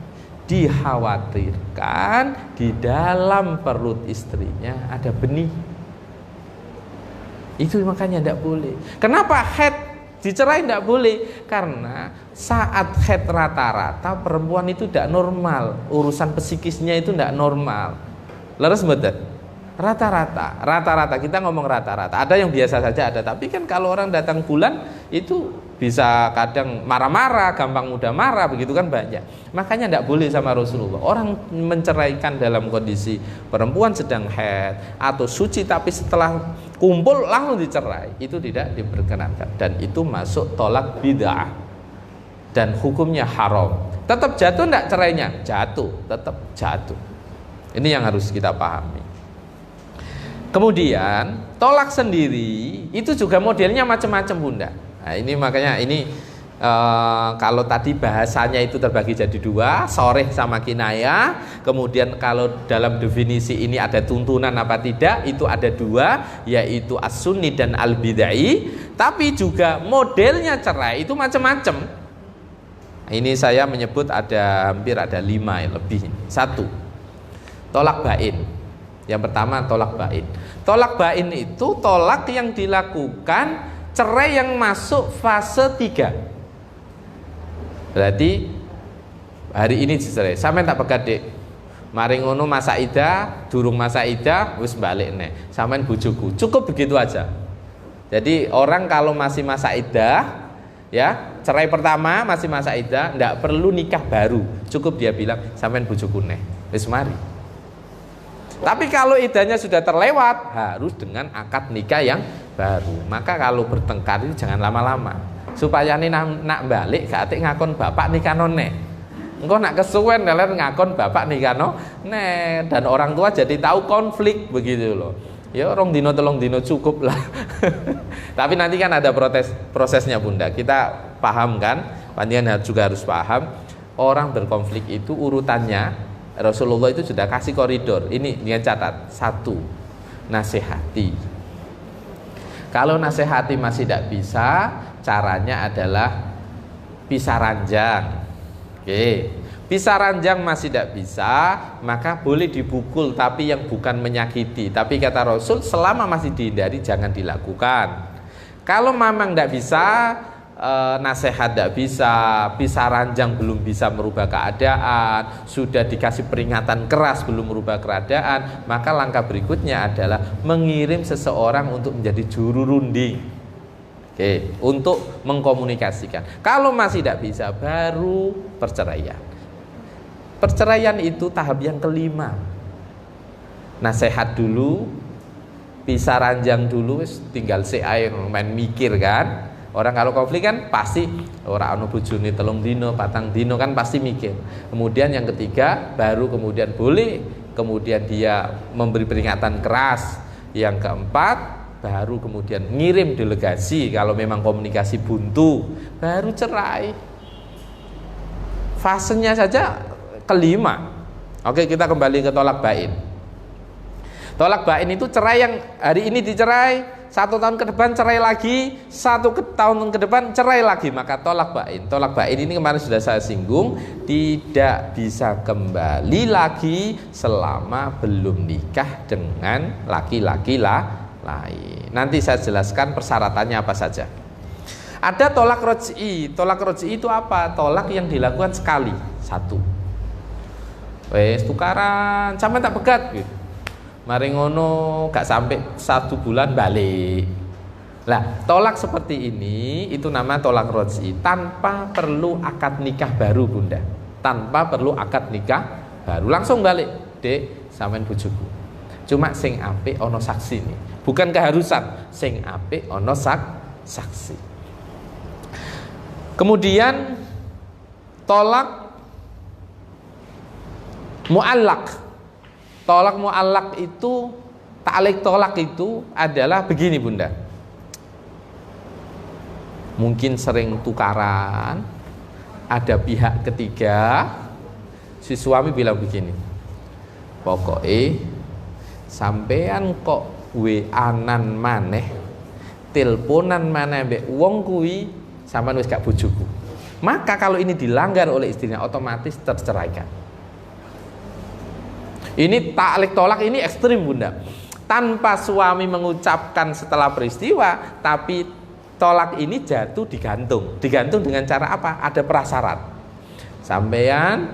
Dikhawatirkan di dalam perut istrinya ada benih. Itu makanya tidak boleh. Kenapa haid dicerai tidak boleh? Karena saat haid rata-rata perempuan itu tidak normal, urusan psikisnya itu tidak normal. Leres mboten? Rata-rata kita ngomong rata-rata. Ada yang biasa saja ada, tapi kan kalau orang datang bulan itu bisa kadang marah-marah, gampang mudah marah, begitu kan banyak. Makanya tidak boleh sama Rasulullah. Orang menceraikan dalam kondisi perempuan sedang haid atau suci tapi setelah kumpul langsung dicerai, itu tidak diperkenankan dan itu masuk tolak bid'ah dan hukumnya haram. Tetap jatuh tidak cerainya? Jatuh, tetap jatuh. Ini yang harus kita pahami. Kemudian tolak sendiri itu juga modelnya macam-macam Bunda. Nah, ini makanya ini kalau tadi bahasanya itu terbagi jadi dua, sharih sama kinayah. Kemudian kalau dalam definisi ini ada tuntunan apa tidak, itu ada dua, yaitu as-sunni dan al-bid'ai. Tapi juga modelnya cerai itu macam-macam. Ini saya menyebut hampir ada 5 lebih. 1. Tolak bain. Yang pertama tolak bain. Tolak bain itu tolak yang dilakukan cerai yang masuk fase 3. Berarti hari ini dicerai. Sampai tak pegat Dik. Mari ngono masa idah, durung masa idah wis balik nih. Sampean bojoku. Cukup begitu aja. Jadi orang kalau masih masa idah, ya, cerai pertama masih masa idah, enggak perlu nikah baru. Cukup dia bilang sampean bojoku nih. Wis mari. Tapi kalau idahnya sudah terlewat, harus dengan akad nikah yang baru. Maka kalau bertengkar itu jangan lama-lama. Supaya ini nak balik gak atik ngakon bapak nikah none. Engko nak kesuwen kalian ngakon bapak nikah none. Dan orang tua jadi tahu konflik begitu loh. Ya rong dino telung dino cukup lah. Tapi nanti kan ada prosesnya Bunda. Kita paham kan? Panjenengan juga harus paham. Orang berkonflik itu urutannya Rasulullah itu sudah kasih koridor. Ini dengan catat. 1. Nasihati. Kalau nasihati masih tidak bisa, caranya adalah pisah ranjang. Oke. Pisah ranjang masih tidak bisa, maka boleh dipukul tapi yang bukan menyakiti. Tapi kata Rasul, selama masih dihindari jangan dilakukan. Kalau memang tidak bisa, nasihat tidak bisa, pisah ranjang belum bisa merubah keadaan, sudah dikasih peringatan keras belum merubah keadaan, maka langkah berikutnya adalah mengirim seseorang untuk menjadi juru runding. Oke, untuk mengkomunikasikan. Kalau masih tidak bisa, baru perceraian. Perceraian itu tahap yang kelima. Nasihat dulu, pisah ranjang dulu, tinggal air main mikir kan. Orang kalau konflik kan pasti ora ono bojone 3 dino, 4 dino kan pasti mikir. Kemudian yang ketiga baru kemudian boleh, kemudian dia memberi peringatan keras. Yang keempat baru kemudian ngirim delegasi kalau memang komunikasi buntu, baru cerai. Fasenya saja kelima. Oke, kita kembali ke tolak bain. Tolak bain itu cerai yang hari ini dicerai, 1 tahun ke depan cerai lagi, 1 tahun ke depan cerai lagi, maka tolak bain. Tolak bain ini kemarin sudah saya singgung, tidak bisa kembali lagi selama belum nikah dengan laki-laki lain. Nanti saya jelaskan persyaratannya apa saja. Ada tolak roj'i. Tolak roj'i itu apa? Tolak yang dilakukan sekali, 1. Wes tukaran, sama tak pegat gitu. Mari ngono gak sampai 1 bulan balik. Lah, tolak seperti ini itu nama tolak roj'i, tanpa perlu akad nikah baru, Bunda. Tanpa perlu akad nikah baru, langsung balik. Dek, sampean bojoku. Cuma sing apik ono saksi nih. Bukan keharusan, sing apik ono saksi. Kemudian tolak mu'allaq. Tolak mu'allaq itu, ta'liq tolak itu adalah begini, Bunda. Mungkin sering tukaran, ada pihak ketiga, si suami bilang begini, pokoknya sampean kok WA-an maneh, teleponan maneh mbek wong kuwi, sampean wis gak bojoku. Maka kalau ini dilanggar oleh istrinya, otomatis terceraikan. Ini ta'liq tolak ini ekstrim, Bunda. Tanpa suami mengucapkan setelah peristiwa, tapi tolak ini jatuh digantung. Digantung dengan cara apa? Ada prasyarat. Sampean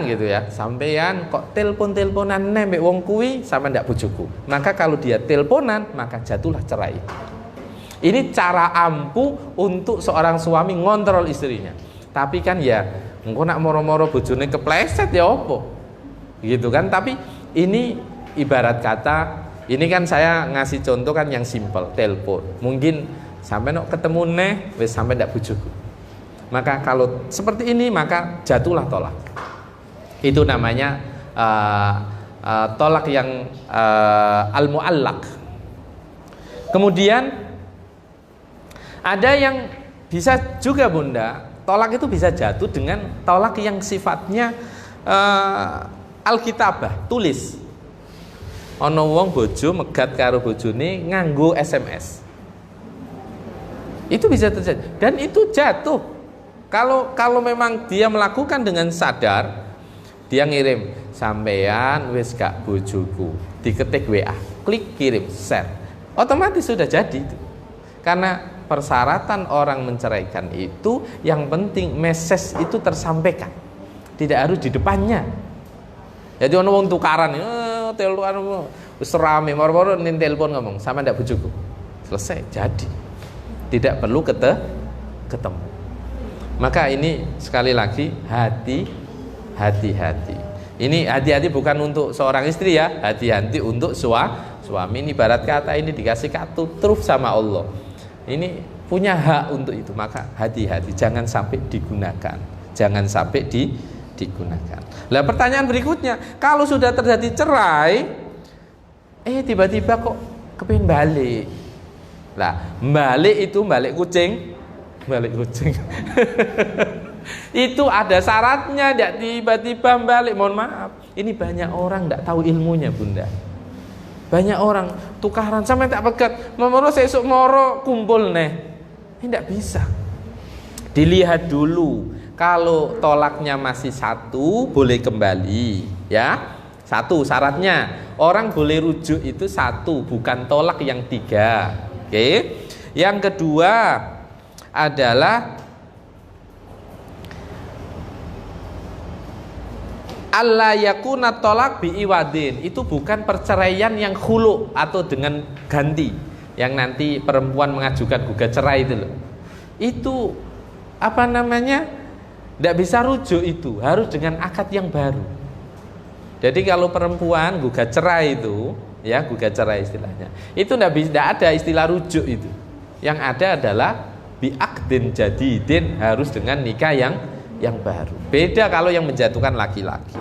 gitu ya. Sampean kok telepon-teleponan mbek wong kuwi, sampean ndak bojoku. Maka kalau dia teleponan, maka jatuhlah cerai. Ini cara ampuh untuk seorang suami ngontrol istrinya. Tapi kan ya, engko nak moro-moro bojone kepleset ya opo? Gitu kan. Tapi ini ibarat kata, ini kan saya ngasih contoh kan yang simpel, telepon. Mungkin sampai nok ketemu neh wis sampai ndak bojoku. Maka kalau seperti ini maka jatuhlah tolak. Itu namanya tolak yang al-mu'allaq. Kemudian ada yang bisa juga, Bunda, tolak itu bisa jatuh dengan tolak yang sifatnya alkitabah, tulis. Ana wong bojo megat karo bojone nganggo SMS. Itu bisa terjadi dan itu jatuh. Kalau memang dia melakukan dengan sadar, dia ngirim, sampean wis gak bojoku, diketik WA, klik kirim, share. Otomatis sudah jadi itu. Karena persyaratan orang menceraikan itu yang penting message itu tersampaikan, tidak harus di depannya. Jadi ono wong tukaran, telepon wis rame, moro-moro ning telepon ngomong, sama ndak bojoku. Selesai, jadi. Tidak perlu ketemu. Maka ini sekali lagi hati-hati. Ini hati-hati bukan untuk seorang istri ya, hati-hati untuk suami. Ini ibarat kata ini dikasih kartu truf sama Allah. Ini punya hak untuk itu, maka hati-hati, jangan sampai digunakan, digunakan. Lah pertanyaan berikutnya, kalau sudah terjadi cerai, tiba-tiba kok kepengin balik. Lah balik itu balik kucing. Itu ada syaratnya, tidak tiba-tiba balik. Mohon maaf, ini banyak orang tidak tahu ilmunya, Bunda. Banyak orang tukaran sampai tak pegat, moro sesuk moro kumpul neh. Ini tidak bisa. Dilihat dulu Kalau tolaknya masih satu, boleh kembali, ya. Satu syaratnya, orang boleh rujuk itu satu, bukan tolak yang tiga. Oke. Yang kedua adalah alla yakuna tolak bi iwadin. Itu bukan perceraian yang khulu atau dengan ganti, yang nanti perempuan mengajukan gugat cerai itu loh. Itu apa namanya? Tidak bisa rujuk, itu harus dengan akad yang baru. Jadi kalau perempuan gugat cerai itu, ya gugat cerai istilahnya, itu tidak ada istilah rujuk itu. Yang ada adalah biakdin jadidin, harus dengan nikah yang baru. Beda kalau yang menjatuhkan laki-laki.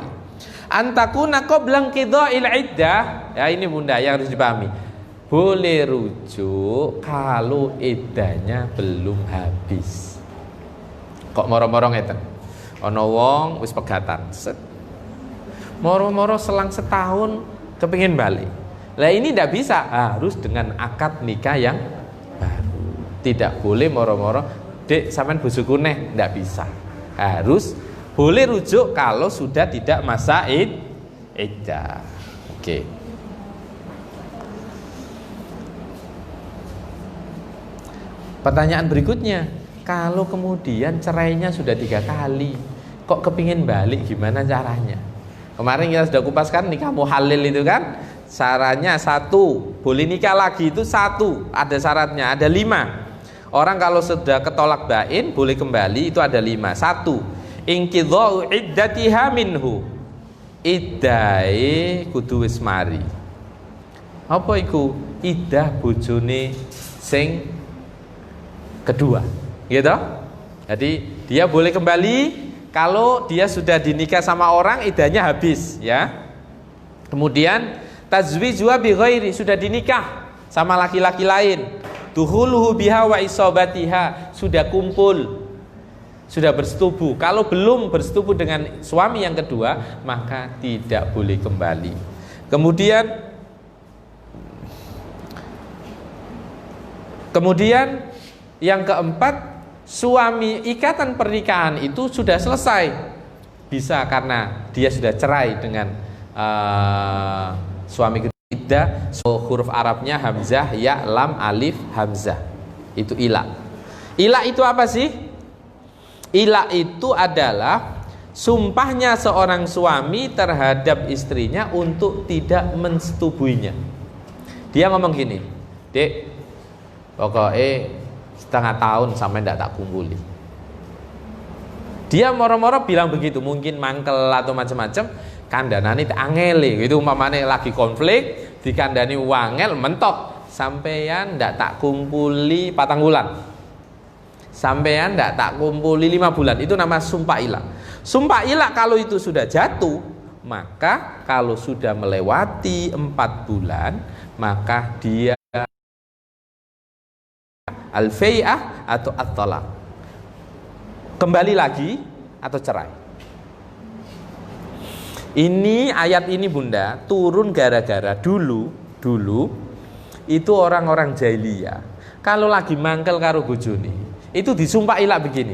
Antakuna qabla qidha'il iddah. Ya ini Bunda yang harus dipahami. Boleh rujuk kalau iddahnya belum habis. Kok moro-moro ngeten? Ana wong wis pegatan. Moro-moro selang setahun kepingin balik. Lah ini tidak bisa, harus dengan akad nikah yang baru. Tidak boleh moro-moro, "Dek, sampean bojoku neh," tidak bisa. Harus boleh rujuk kalau sudah tidak masa iddah. Oke. Pertanyaan berikutnya, kalau kemudian cerainya sudah 3 kali, kok kepingin balik, gimana caranya? Kemarin kita sudah kupaskan nikah muhalil itu kan, syaratnya 1, boleh nikah lagi itu 1, ada syaratnya, ada 5. Orang kalau sudah ketolak bain boleh kembali itu ada 5. 1, inqidha'u iddatiha minhu. Iddahe kudu wis mari. Apa iku? Iddah bojone sing kedua. Gitu. Jadi dia boleh kembali kalau dia sudah dinikah sama orang, iddahnya habis, ya. Kemudian tazwiju bi ghairi, sudah dinikah sama laki-laki lain. Dukhuluhu biha wa isobatiha, sudah kumpul, sudah bersetubuh. Kalau belum bersetubuh dengan suami yang kedua, maka tidak boleh kembali. Kemudian yang keempat, suami ikatan pernikahan itu sudah selesai. Bisa karena dia sudah cerai dengan suami kedua. Huruf Arabnya hamzah, ya, lam, alif, hamzah. Itu ila. Ila itu apa sih? Ila itu adalah sumpahnya seorang suami terhadap istrinya untuk tidak mensetubuhinya. Dia ngomong gini, "Dek, pokoknya setengah tahun sampai ndak tak kumpuli." Dia moro-moro bilang begitu, mungkin mangkel atau macam-macam, kandhanane angele gitu, umpamane lagi konflik, dikandani wangel mentok, sampeyan ndak tak kumpuli 4 bulan. Sampeyan ndak tak kumpuli 5 bulan. Itu nama sumpah ilah. Sumpah ilah kalau itu sudah jatuh, maka kalau sudah melewati 4 bulan, maka dia al-fai'ah atau at-talaq, kembali lagi atau cerai. Ini ayat ini Bunda turun gara-gara dulu itu orang-orang jahiliyah kalau lagi mangkel karo bojone itu disumpah ilah begini,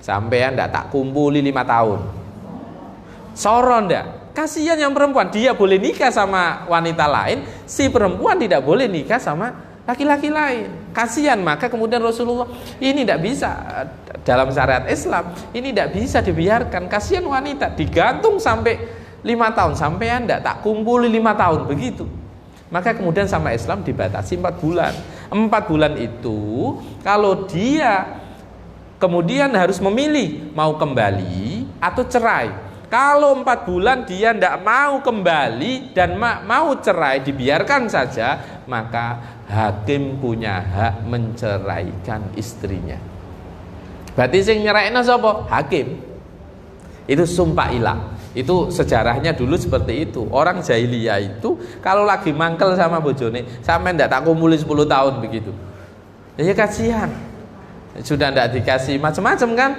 sampean ndak tak kumpuli 5 tahun. Soro ndak? Kasihan yang perempuan, dia boleh nikah sama wanita lain, si perempuan tidak boleh nikah sama laki-laki lain. Kasihan, maka kemudian Rasulullah, ini tidak bisa dalam syariat Islam, ini tidak bisa dibiarkan. Kasihan wanita digantung sampai 5 tahun, sampean tidak tak kumpuli 5 tahun begitu. Maka kemudian sama Islam dibatasi 4 bulan. 4 bulan itu kalau dia kemudian harus memilih mau kembali atau cerai. Kalau 4 bulan dia tidak mau kembali dan mau cerai, dibiarkan saja, maka hakim punya hak menceraikan istrinya. Berarti sing nyeraikna sapa? Hakim. Itu sumpah ilah. Itu sejarahnya dulu seperti itu. Orang jahiliyah itu kalau lagi mangkel sama bojone, sampai ndak tak kumpuli 10 tahun begitu. Ya kasihan. Sudah ndak dikasih macam-macam kan?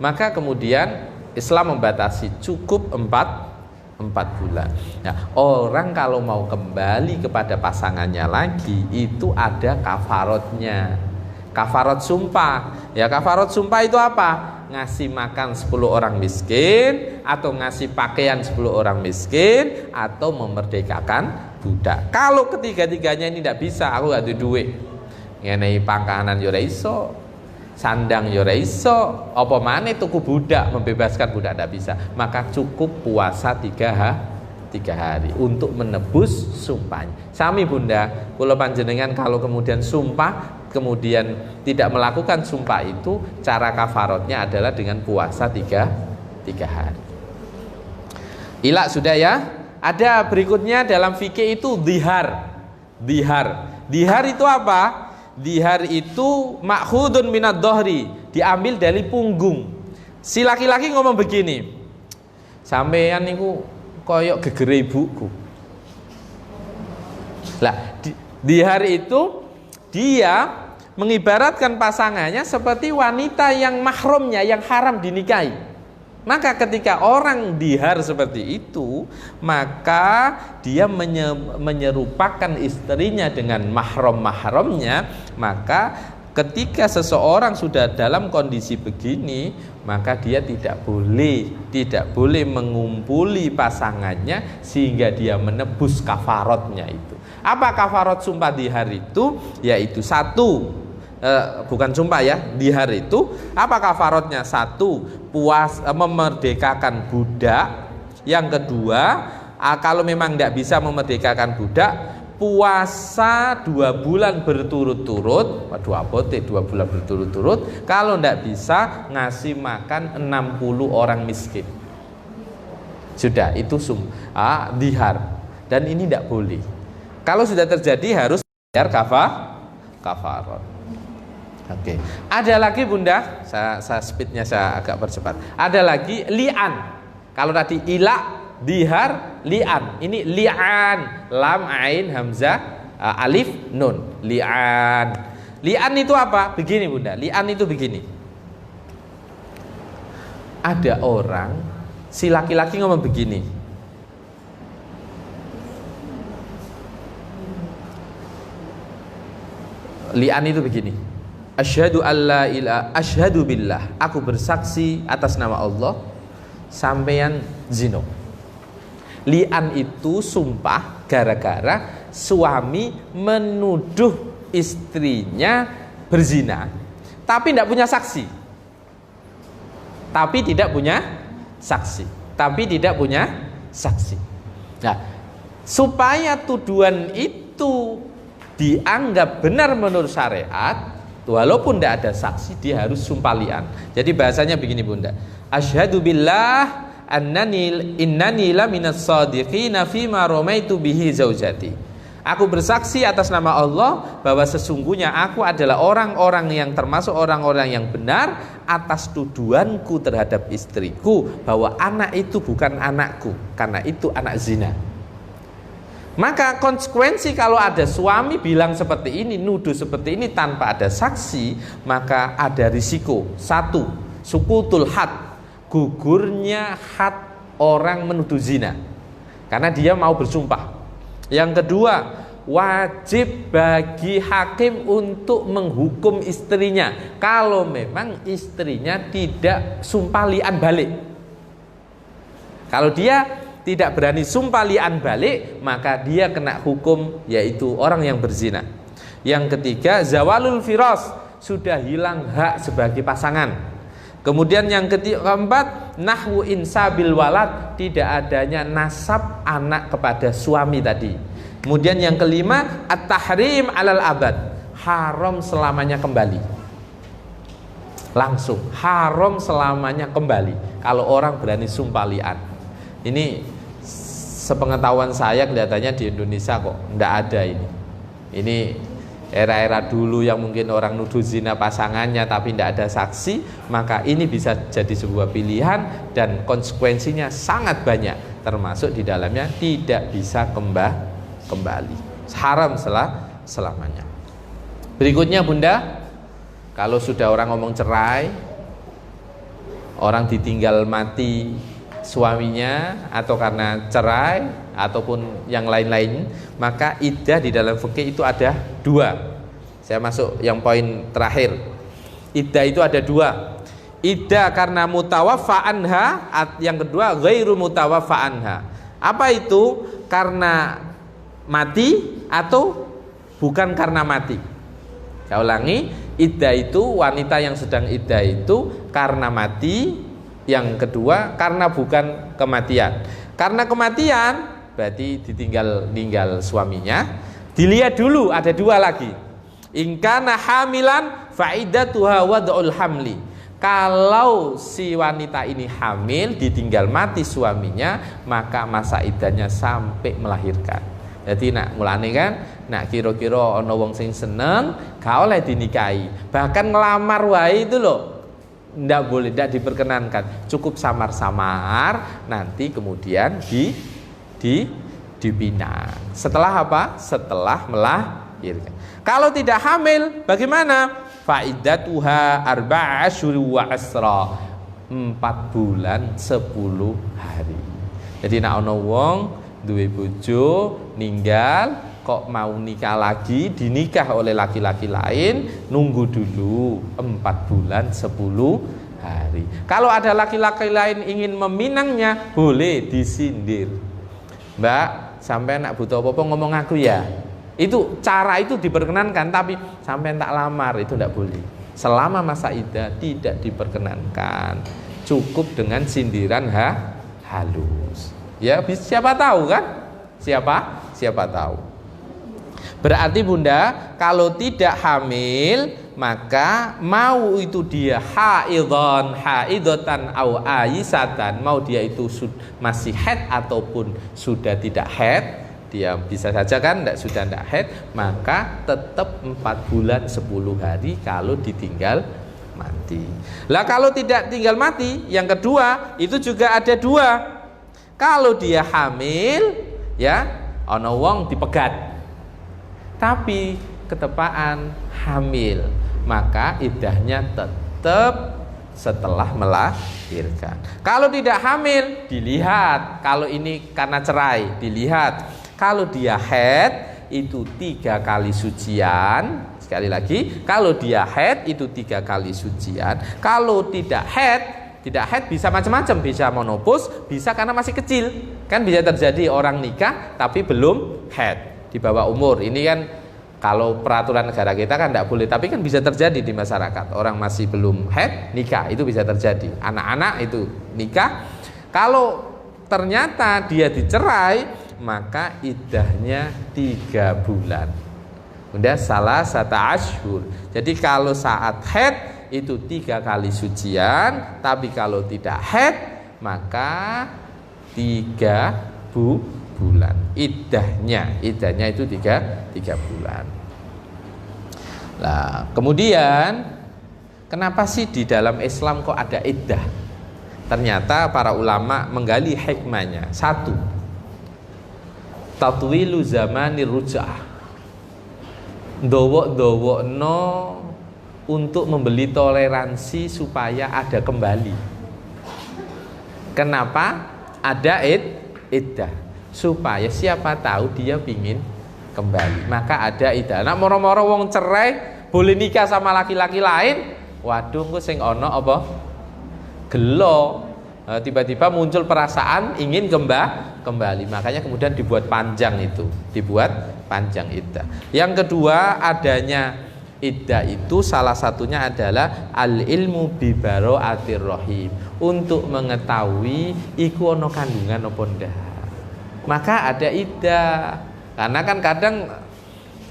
Maka kemudian Islam membatasi cukup 4 bulan. Nah, orang kalau mau kembali kepada pasangannya lagi itu ada kafarotnya. kafarat sumpah. Ya, kafarat sumpah itu apa? Ngasih makan 10 orang miskin, atau ngasih pakaian 10 orang miskin, atau memerdekakan budak. Kalau ketiga-tiganya ini tidak bisa, aku gak ada duit, ngenei pangkanan yo ora iso, sandang yo ora iso, apa maneh tuku budak, membebaskan budak tidak bisa, maka cukup puasa 3 hari untuk menebus sumpahnya. Sami Bunda, kula panjenengan kalau kemudian sumpah kemudian tidak melakukan sumpah itu, cara kafaratnya adalah dengan puasa 3 hari. Ila sudah ya. Ada berikutnya dalam fikih itu dihar. Dihar itu apa? Dihar itu makhudun minad dohri, diambil dari punggung. Si laki-laki ngomong begini, sampeyan niku koyok gegere ibuku. Lah, dihar itu dia mengibaratkan pasangannya seperti wanita yang mahramnya, yang haram dinikahi. Maka ketika orang dihar seperti itu, maka dia menyerupakan istrinya dengan mahram-mahramnya. Maka ketika seseorang sudah dalam kondisi begini, maka dia tidak boleh mengumpuli pasangannya sehingga dia menebus kafaratnya itu. Apa kafarat sumpah dihar itu? Yaitu bukan sumpah ya, dihar itu apa kafaratnya? 1, memerdekakan budak. Yang kedua, kalau memang tidak bisa memerdekakan budak, puasa 2 bulan berturut-turut. Waduh, apotek 2 bulan berturut-turut. Kalau tidak bisa, ngasih makan 60 orang miskin. Sudah, itu dihar. Dan ini tidak boleh. Kalau sudah terjadi harus bayar kafarat. Oke. Ada lagi Bunda, saya speednya saya agak percepat. Ada lagi li'an. Kalau tadi ila, dihar, li'an. Ini li'an, lam, ain, hamzah, alif, nun. Li'an. Li'an itu apa? Begini Bunda. Li'an itu begini. Ada orang, si laki-laki ngomong begini. Li'an itu begini. Asyhadu alla ilaha asyhadu billah, aku bersaksi atas nama Allah sampeyan zina. Li'an itu sumpah gara-gara suami menuduh istrinya berzina, tapi tidak punya saksi. Nah, supaya tuduhan itu dianggap benar menurut syariat, walaupun tidak ada saksi, dia harus sumpah li'an. Jadi bahasanya begini Bunda. Asyhadu billah innani la minas shadiqina fima ramaitu bihi zaujati. Aku bersaksi atas nama Allah bahwa sesungguhnya aku adalah orang-orang yang termasuk orang-orang yang benar atas tuduhanku terhadap istriku bahwa anak itu bukan anakku, karena itu anak zina. Maka konsekuensi kalau ada suami bilang seperti ini, nuduh seperti ini tanpa ada saksi, maka ada risiko. 1, sukutul had, gugurnya had orang menuduh zina, karena dia mau bersumpah. Yang kedua, wajib bagi hakim untuk menghukum istrinya kalau memang istrinya tidak sumpah li'an balik. Kalau dia tidak berani sumpah li'an balik, maka dia kena hukum yaitu orang yang berzina. Yang ketiga, zawalul firas, sudah hilang hak sebagai pasangan. Kemudian yang keempat, nahwu insabil walad, tidak adanya nasab anak kepada suami tadi. Kemudian yang kelima, at-tahrim alal abad, haram selamanya kembali. Langsung haram selamanya kembali kalau orang berani sumpah li'an. Ini sepengetahuan saya kelihatannya di Indonesia kok enggak ada ini. Ini era-era dulu yang mungkin orang nuduh zina pasangannya tapi tidak ada saksi, maka ini bisa jadi sebuah pilihan dan konsekuensinya sangat banyak, termasuk di dalamnya tidak bisa kembali. Haram selamanya. Berikutnya Bunda, kalau sudah orang ngomong cerai, orang ditinggal mati suaminya atau karena cerai ataupun yang lain-lain, maka iddah di dalam fikih itu ada 2. Saya masuk yang poin terakhir. Iddah itu ada dua. Iddah karena mutawaffa anha, yang kedua ghairu mutawaffa anha. Apa itu? Karena mati atau bukan karena mati. Saya ulangi, iddah itu wanita yang sedang iddah itu karena mati, yang kedua karena bukan kematian. Karena kematian berarti ditinggal suaminya. Dilihat dulu, ada dua lagi. In kana hamilan fa iddatuha wad'ul hamli. Kalau si wanita ini hamil, ditinggal mati suaminya, maka masa iddahnya sampai melahirkan. Jadi nak mulane kan, nak kira-kira ana wong sing seneng, gak oleh dinikahi. Bahkan ngelamar wae itu loh, ndak boleh, ndak diperkenankan. Cukup samar-samar, nanti kemudian dipinang. Setelah apa? Setelah melahirkan. Kalau tidak hamil, bagaimana? Fa'iddatuha arba'a asyhur wa asra. 4 bulan 10 hari. Jadi nak ana wong duwe bojo ninggal kok mau nikah lagi, dinikah oleh laki-laki lain, nunggu dulu 4 bulan 10 hari. Kalau ada laki-laki lain ingin meminangnya, boleh disindir. Mbak, sampai nak butuh apa-apa ngomong aku ya. Itu cara itu diperkenankan, tapi sampai tak lamar itu tidak boleh. Selama masa iddah tidak diperkenankan. Cukup dengan sindiran halus. Ya, siapa tahu kan? Siapa tahu. Berarti Bunda, kalau tidak hamil, maka mau itu dia haidatan au aisatan, mau dia itu masih haid ataupun sudah tidak haid, dia bisa saja kan sudah tidak haid, maka tetap 4 bulan 10 hari kalau ditinggal mati. Lah kalau tidak tinggal mati, yang kedua itu juga ada dua. Kalau dia hamil, ya ana wong dipegat, tapi ketepaan hamil, maka iddahnya tetap setelah melahirkan. Kalau tidak hamil, dilihat. Kalau ini karena cerai, dilihat. Kalau dia haid itu 3 kali sucian. Sekali lagi, kalau dia haid itu 3 kali sucian. Kalau tidak haid bisa macam-macam, bisa menopause, bisa karena masih kecil. Kan bisa terjadi orang nikah tapi belum haid, di bawah umur. Ini kan kalau peraturan negara kita kan tidak boleh, tapi kan bisa terjadi di masyarakat. Orang masih belum haid nikah, itu bisa terjadi. Anak-anak itu nikah. Kalau ternyata dia dicerai, maka iddahnya 3 bulan. Udah salah satu asyhur. Jadi kalau saat haid itu 3 kali sucian, tapi kalau tidak haid maka 3 bulan. Iddahnya itu 3 bulan. Nah, kemudian kenapa sih di dalam Islam kok ada iddah? Ternyata para ulama menggali hikmahnya. 1, tatwilu zamanir ruj'ah. Ndowok-ndowokno untuk membeli toleransi supaya ada kembali. Kenapa ada iddah? Supaya siapa tahu dia pingin kembali, maka ada iddah. Nak moro-moro wong cerai boleh nikah sama laki-laki lain, waduh engko sing ana apa? Gelo. Tiba-tiba muncul perasaan ingin kembali. Makanya kemudian dibuat panjang itu, iddah. Yang kedua, adanya iddah itu salah satunya adalah al-ilmu bi bara'atir rahim, untuk mengetahui iku ono kandungan apa ndak. Maka ada iddah. Karena kan kadang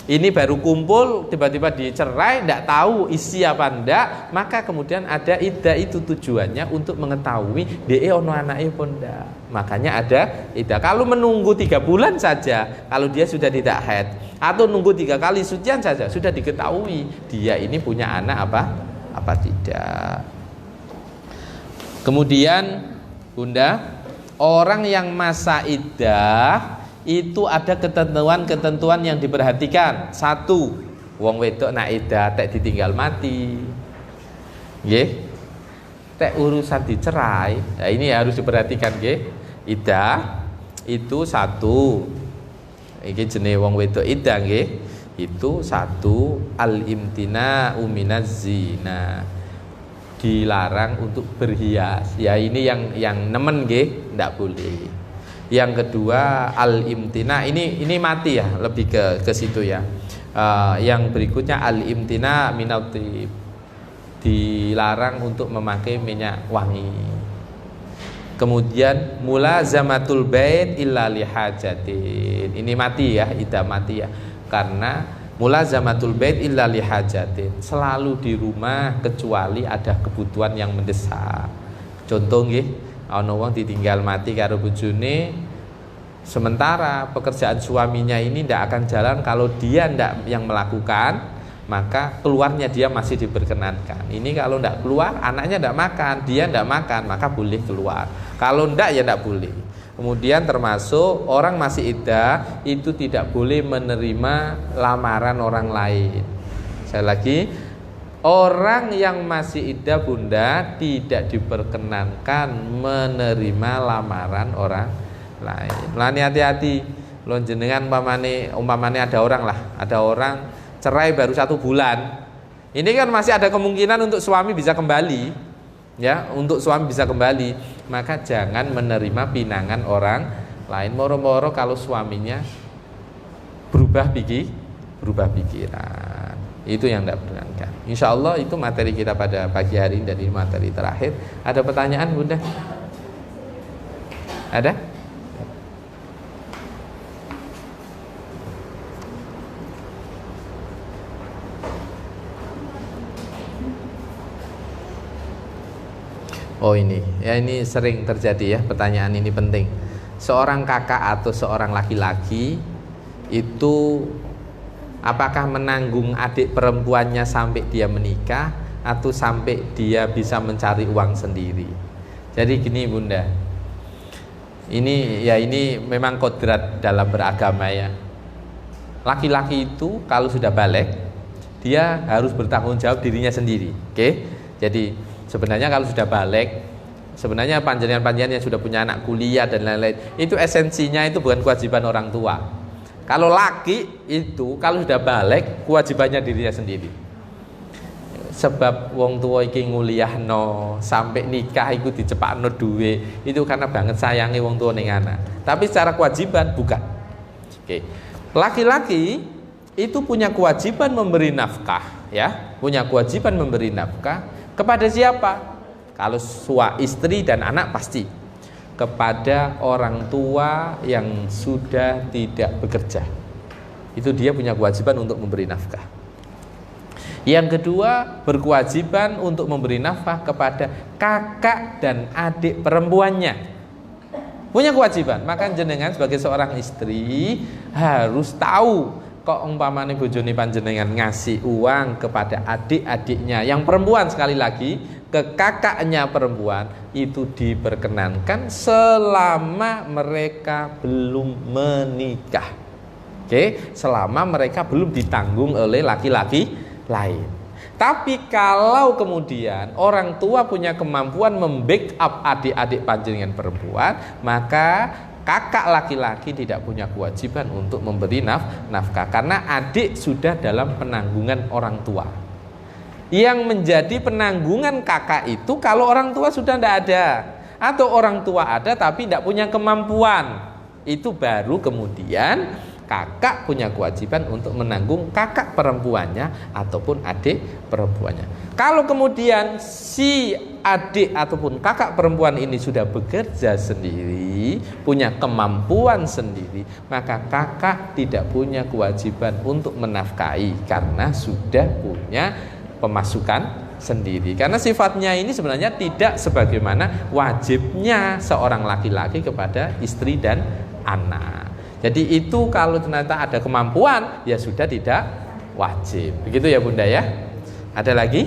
ini baru kumpul tiba-tiba dicerai, tidak tahu isi apa ndak, maka kemudian ada iddah. Itu tujuannya untuk mengetahui dia ono anake apa ndak. Makanya ada iddah. Kalau menunggu 3 bulan saja, kalau dia sudah tidak haid, atau nunggu 3 kali sucian saja, sudah diketahui dia ini punya anak apa tidak. Kemudian Bunda, orang yang masa iddah itu ada ketentuan-ketentuan yang diperhatikan. 1, wong wedok nak iddah tek ditinggal mati, nggih, tek urusan dicerai. Nah, ini harus diperhatikan nggih. Iddah itu 1, iki jenenge wong wedok iddah nggih. itu satu, al-imtina minaz zina, dilarang untuk berhias. Ya ini yang nemen nggih, ndak boleh. Yang kedua al-imtina, ini mati ya, lebih ke situ ya. Yang berikutnya al-imtina minatib, dilarang untuk memakai minyak wangi. Kemudian mulazamatul bait illa lihajatin, ini mati ya, tidak mati ya, karena mulazamatul bait illa lihajatin, selalu di rumah kecuali ada kebutuhan yang mendesak. Contoh nggih, ana wong ditinggal mati karo bojone, sementara pekerjaan suaminya ini tidak akan jalan kalau dia tidak yang melakukan, maka keluarnya dia masih diperkenankan. Ini kalau tidak keluar, anaknya tidak makan, dia tidak makan, maka boleh keluar. Kalau tidak ya tidak boleh. Kemudian termasuk orang masih iddah itu tidak boleh menerima lamaran orang lain. Saya lagi, orang yang masih iddah bunda tidak diperkenankan menerima lamaran orang lain. Mulane hati-hati. Lo jenengan umpamane ada orang cerai baru 1 bulan. Ini kan masih ada kemungkinan untuk suami bisa kembali, ya, untuk suami bisa kembali. Maka jangan menerima pinangan orang lain. Moro-moro kalau suaminya berubah pikiran, itu yang tidak diperkenankan. Insya Allah itu materi kita pada pagi hari ini, dari materi terakhir. Ada pertanyaan bunda? Ada? Oh ini sering terjadi ya, pertanyaan ini penting. Seorang kakak atau seorang laki-laki itu apakah menanggung adik perempuannya sampai dia menikah atau sampai dia bisa mencari uang sendiri? Jadi gini bunda, ini memang kodrat dalam beragama ya. Laki-laki itu kalau sudah balik, dia harus bertanggung jawab dirinya sendiri. Oke? Jadi sebenarnya kalau sudah balik, sebenarnya panjenengan yang sudah punya anak kuliah dan lain-lain, itu esensinya itu bukan kewajiban orang tua. Kalau laki itu kalau sudah balik, kewajibannya dirinya sendiri. Sebab wong tua iki nguliahno sampai nikah iku dicepakno duwe, itu karena banget sayangi wong tua ning anak. Tapi secara kewajiban bukan. Oke. Laki-laki itu punya kewajiban memberi nafkah, ya, punya kewajiban memberi nafkah. Kepada siapa? Kalau istri dan anak pasti kepada orang tua yang sudah tidak bekerja. Itu dia punya kewajiban untuk memberi nafkah. Yang kedua, berkewajiban untuk memberi nafkah kepada kakak dan adik perempuannya. Punya kewajiban. Maka jenengan sebagai seorang istri harus tahu, kok umpamane bojone panjenengan ngasih uang kepada adik-adiknya yang perempuan, sekali lagi ke kakaknya perempuan, itu diperkenankan selama mereka belum menikah. Oke, selama mereka belum ditanggung oleh laki-laki lain. Tapi kalau kemudian orang tua punya kemampuan membackup adik-adik panjenengan perempuan, maka kakak laki-laki tidak punya kewajiban untuk memberi nafkah, karena adik sudah dalam penanggungan orang tua. Yang menjadi penanggungan kakak itu kalau orang tua sudah tidak ada, atau orang tua ada tapi tidak punya kemampuan, itu baru kemudian kakak punya kewajiban untuk menanggung kakak perempuannya ataupun adik perempuannya. Kalau kemudian si adik ataupun kakak perempuan ini sudah bekerja sendiri, punya kemampuan sendiri, maka kakak tidak punya kewajiban untuk menafkahi karena sudah punya pemasukan sendiri. Karena sifatnya ini sebenarnya tidak sebagaimana wajibnya seorang laki-laki kepada istri dan anak. Jadi itu kalau ternyata ada kemampuan, ya sudah tidak wajib. Begitu ya bunda ya. Ada lagi?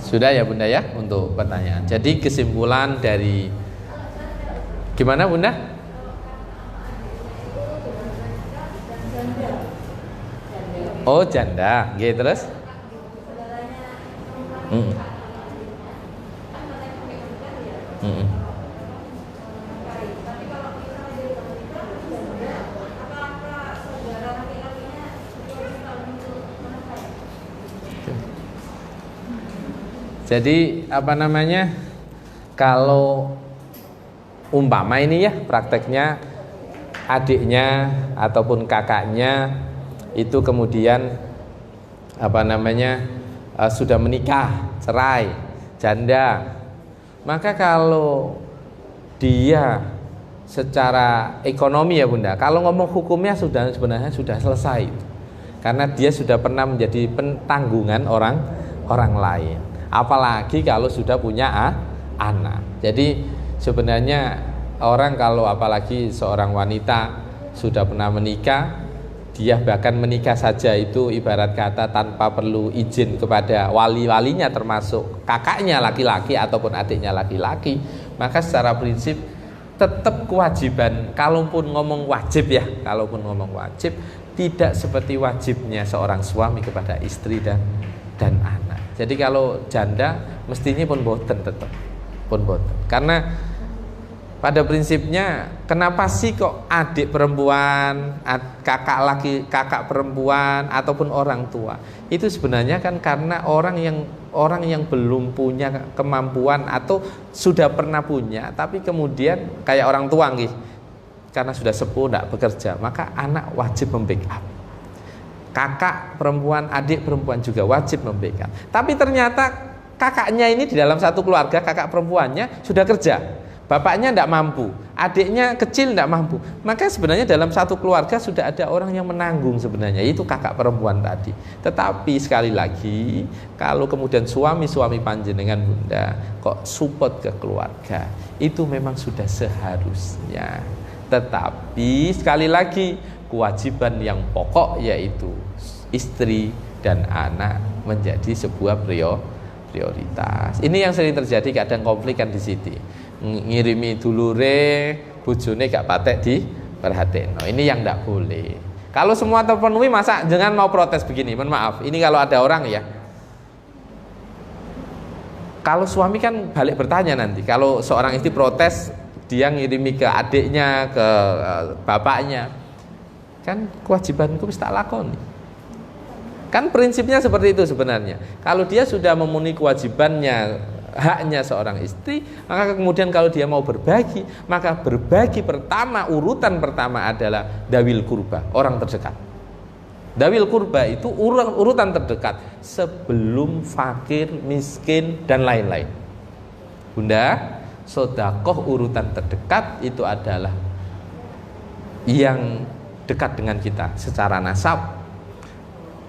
Sudah ya bunda ya untuk pertanyaan. Jadi kesimpulan dari gimana bunda? Oh janda, gitu terus? Jadi apa namanya, kalau umpama ini ya prakteknya adiknya ataupun kakaknya itu kemudian apa namanya sudah menikah, cerai, janda, maka kalau dia secara ekonomi ya Bunda, kalau ngomong hukumnya sebenarnya sudah selesai, karena dia sudah pernah menjadi pentanggungan orang lain. Apalagi kalau sudah punya anak. Jadi sebenarnya orang kalau apalagi seorang wanita sudah pernah menikah, dia bahkan menikah saja itu ibarat kata tanpa perlu izin kepada wali-walinya, termasuk kakaknya laki-laki ataupun adiknya laki-laki, maka secara prinsip tetap kewajiban, kalaupun ngomong wajib ya, kalaupun ngomong wajib, tidak seperti wajibnya seorang suami kepada istri dan anak. Jadi kalau janda mestinya pun boten, tetap pun boten. Karena pada prinsipnya kenapa sih kok adik perempuan, kakak perempuan ataupun orang tua itu sebenarnya kan karena orang yang belum punya kemampuan atau sudah pernah punya tapi kemudian kayak orang tua nih, karena sudah sepuh tidak bekerja, maka anak wajib membackup. Kakak perempuan, adik perempuan juga wajib membackup. Tapi ternyata kakaknya ini di dalam satu keluarga, kakak perempuannya sudah kerja, bapaknya tidak mampu, adiknya kecil tidak mampu, maka sebenarnya dalam satu keluarga sudah ada orang yang menanggung sebenarnya, itu kakak perempuan tadi. Tetapi sekali lagi, kalau kemudian suami-suami panjenengan Bunda kok support ke keluarga, itu memang sudah seharusnya. Tetapi sekali lagi, kewajiban yang pokok yaitu istri dan anak menjadi sebuah prioritas. Ini yang sering terjadi, kadang konflik kan di situ. Ngirimi dulure, bojone gak patek di perhatiin. Nah, ini yang tidak boleh. Kalau semua terpenuhi, masa jangan mau protes begini. Mohon maaf, ini kalau ada orang ya. Kalau suami kan balik bertanya nanti. Kalau seorang istri protes, dia ngirimi ke adiknya, ke bapaknya, kan kewajibanku bisa tak lakoni. Kan prinsipnya seperti itu sebenarnya. Kalau dia sudah memenuhi kewajibannya, haknya seorang istri, maka kemudian kalau dia mau berbagi, maka berbagi pertama, urutan pertama adalah dawil kurba, orang terdekat. Dawil kurba itu urutan terdekat sebelum fakir, miskin dan lain-lain. Bunda, sedekah urutan terdekat itu adalah yang dekat dengan kita secara nasab.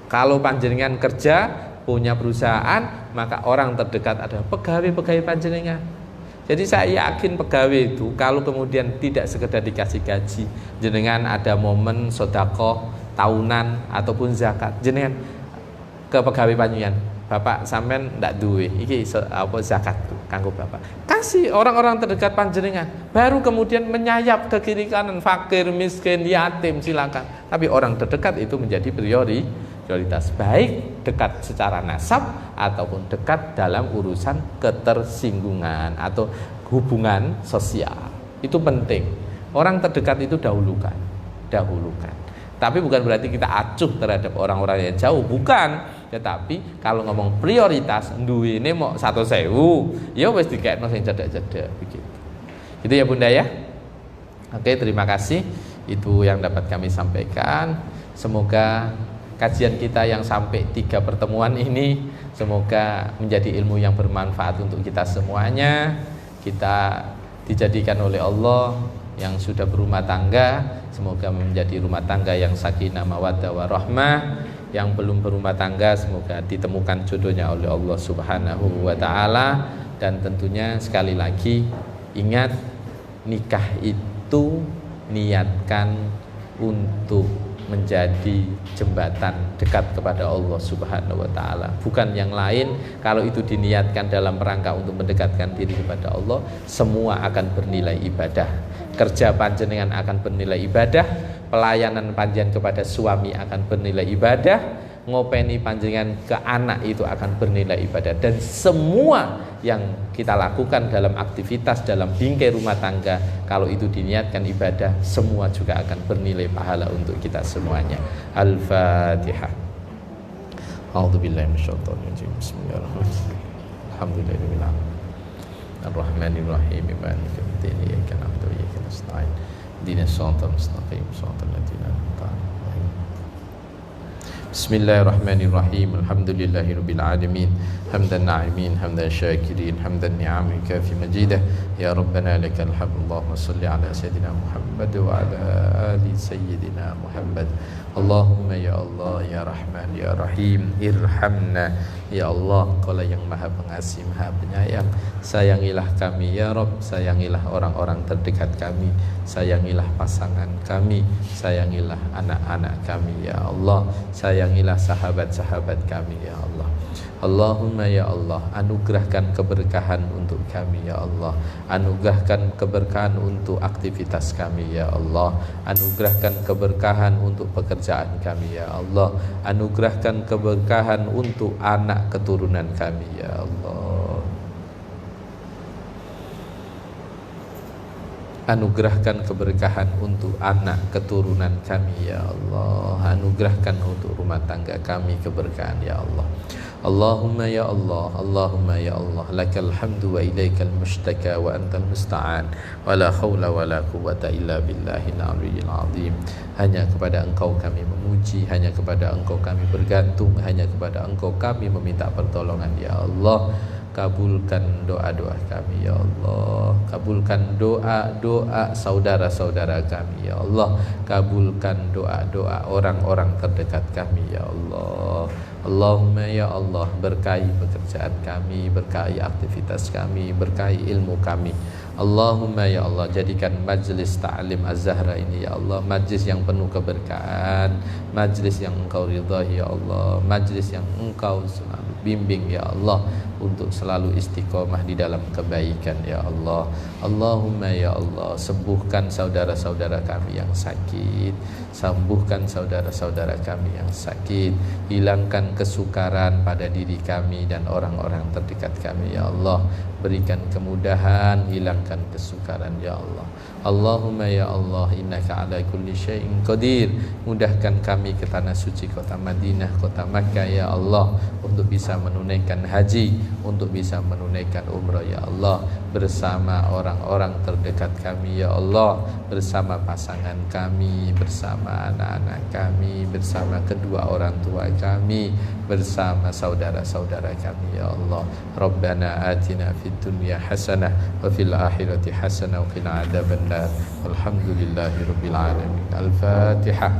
Kalau panjenengan kerja, punya perusahaan, maka orang terdekat adalah pegawai-pegawai panjenengan. Jadi saya yakin pegawai itu kalau kemudian tidak sekedar dikasih gaji, jenengan ada momen sedekah tahunan ataupun zakat, jenengan ke pegawai panjenengan, Bapak sampean ndak duwe iki apa zakat kanggo Bapak, kasih orang-orang terdekat panjenengan, baru kemudian menyayap ke kiri kanan, fakir, miskin, yatim, silakan. Tapi orang terdekat itu menjadi prioritas, baik dekat secara nasab ataupun dekat dalam urusan ketersinggungan atau hubungan sosial. Itu penting. Orang terdekat itu dahulukan. Tapi bukan berarti kita acuh terhadap orang-orang yang jauh, bukan. Tetapi kalau ngomong prioritas, duwene mau 100.000, ya wis dikekno sing cedek-cedek begitu. Gitu ya Bunda ya. Oke, terima kasih. Itu yang dapat kami sampaikan. Semoga kajian kita yang sampai 3 pertemuan ini semoga menjadi ilmu yang bermanfaat untuk kita semuanya. Kita dijadikan oleh Allah yang sudah berumah tangga, semoga menjadi rumah tangga yang sakinah mawaddah warahmah. Yang belum berumah tangga, semoga ditemukan jodohnya oleh Allah Subhanahu wa ta'ala. Dan tentunya sekali lagi, ingat, nikah itu niatkan untuk menjadi jembatan dekat kepada Allah Subhanahu wa ta'ala, bukan yang lain. Kalau itu diniatkan dalam rangka untuk mendekatkan diri kepada Allah, semua akan bernilai ibadah. Kerja panjenengan akan bernilai ibadah, pelayanan panjenengan kepada suami akan bernilai ibadah, ngopeni panjenengan ke anak itu akan bernilai ibadah. Dan semua yang kita lakukan dalam aktivitas, dalam bingkai rumah tangga, kalau itu diniatkan ibadah, semua juga akan bernilai pahala untuk kita semuanya. Al-Fatihah. A'udzubillahi minasyaitonir rajim. Bismillahirrahmanirrahim. alhamdulillahirabbil alamin. Ar-Rahmanir Rahim, maliki yaumiddin, iyyaka na'budu wa iyyaka nasta'in. Ihdinas siratal mustaqim, siratal ladzina an'amta 'alaihim. Bismillahirrahmanirrahim. Alhamdulillahirabbil alamin. Hamdan na'imin, hamdan syakirin, hamdan ni'amin kafi majidah. Ya Rabbana lakal hamd. Allahumma salli ala sayyidina Muhammad wa ala ali sayyidina Muhammad. Allahumma ya Allah, ya Rahman, ya Rahim, irhamna. Ya Allah, Kaulah yang Maha Pengasih, Maha Penyayang. Sayangilah kami ya Rabb, sayangilah orang-orang terdekat kami, sayangilah pasangan kami, sayangilah anak-anak kami ya Allah, sayangilah sahabat-sahabat kami ya Allah. Allahumma ya Allah, anugerahkan keberkahan untuk kami ya Allah, anugerahkan keberkahan untuk aktivitas kami ya Allah, anugerahkan keberkahan untuk pekerjaan kami ya Allah, anugerahkan keberkahan untuk anak keturunan kami ya Allah. Anugerahkan keberkahan untuk anak keturunan kami ya Allah, anugerahkan untuk rumah tangga kami keberkahan ya Allah. Allahumma ya Allah, Allahumma ya Allah, lakal hamdu wa ilaikal mushtaka wa antal musta'an, wa la hawla wa la quwwata illa billahil aliyyil azim. Hanya kepada Engkau kami memuji, hanya kepada Engkau kami bergantung, hanya kepada Engkau kami meminta pertolongan ya Allah. Kabulkan doa-doa kami ya Allah, kabulkan doa-doa saudara-saudara kami ya Allah, kabulkan doa-doa orang-orang terdekat kami ya Allah. Allahumma ya Allah, berkahi pekerjaan kami, berkahi aktivitas kami, berkahi ilmu kami. Allahumma ya Allah, jadikan majlis ta'lim Az-Zahra ini ya Allah majlis yang penuh keberkahan, majlis yang Engkau ridhai ya Allah, majlis yang Engkau selalu bimbing ya Allah untuk selalu istiqomah di dalam kebaikan ya Allah. Allahumma ya Allah, sembuhkan saudara-saudara kami yang sakit, sembuhkan saudara-saudara kami yang sakit, hilangkan kesukaran pada diri kami dan orang-orang terdekat kami ya Allah. Berikan kemudahan, hilangkan kesukaran ya Allah. Allahumma ya Allah, innaka ala kulli syai'in qadir. Mudahkan kami ke tanah suci kota Madinah, kota Makkah ya Allah, untuk bisa menunaikan haji, untuk bisa menunaikan umrah ya Allah, bersama orang-orang terdekat kami ya Allah, bersama pasangan kami, bersama anak-anak kami, bersama kedua orang tua kami, bersama saudara-saudara kami ya Allah. Rabbana atina fid dunya hasanah wa fil akhirati hasanah wa qina adzabannar. Alhamdulillahirabbil alamin. Al-Fatihah.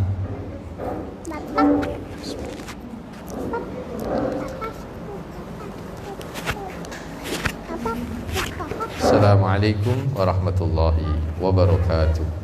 Assalamualaikum warahmatullahi wabarakatuh.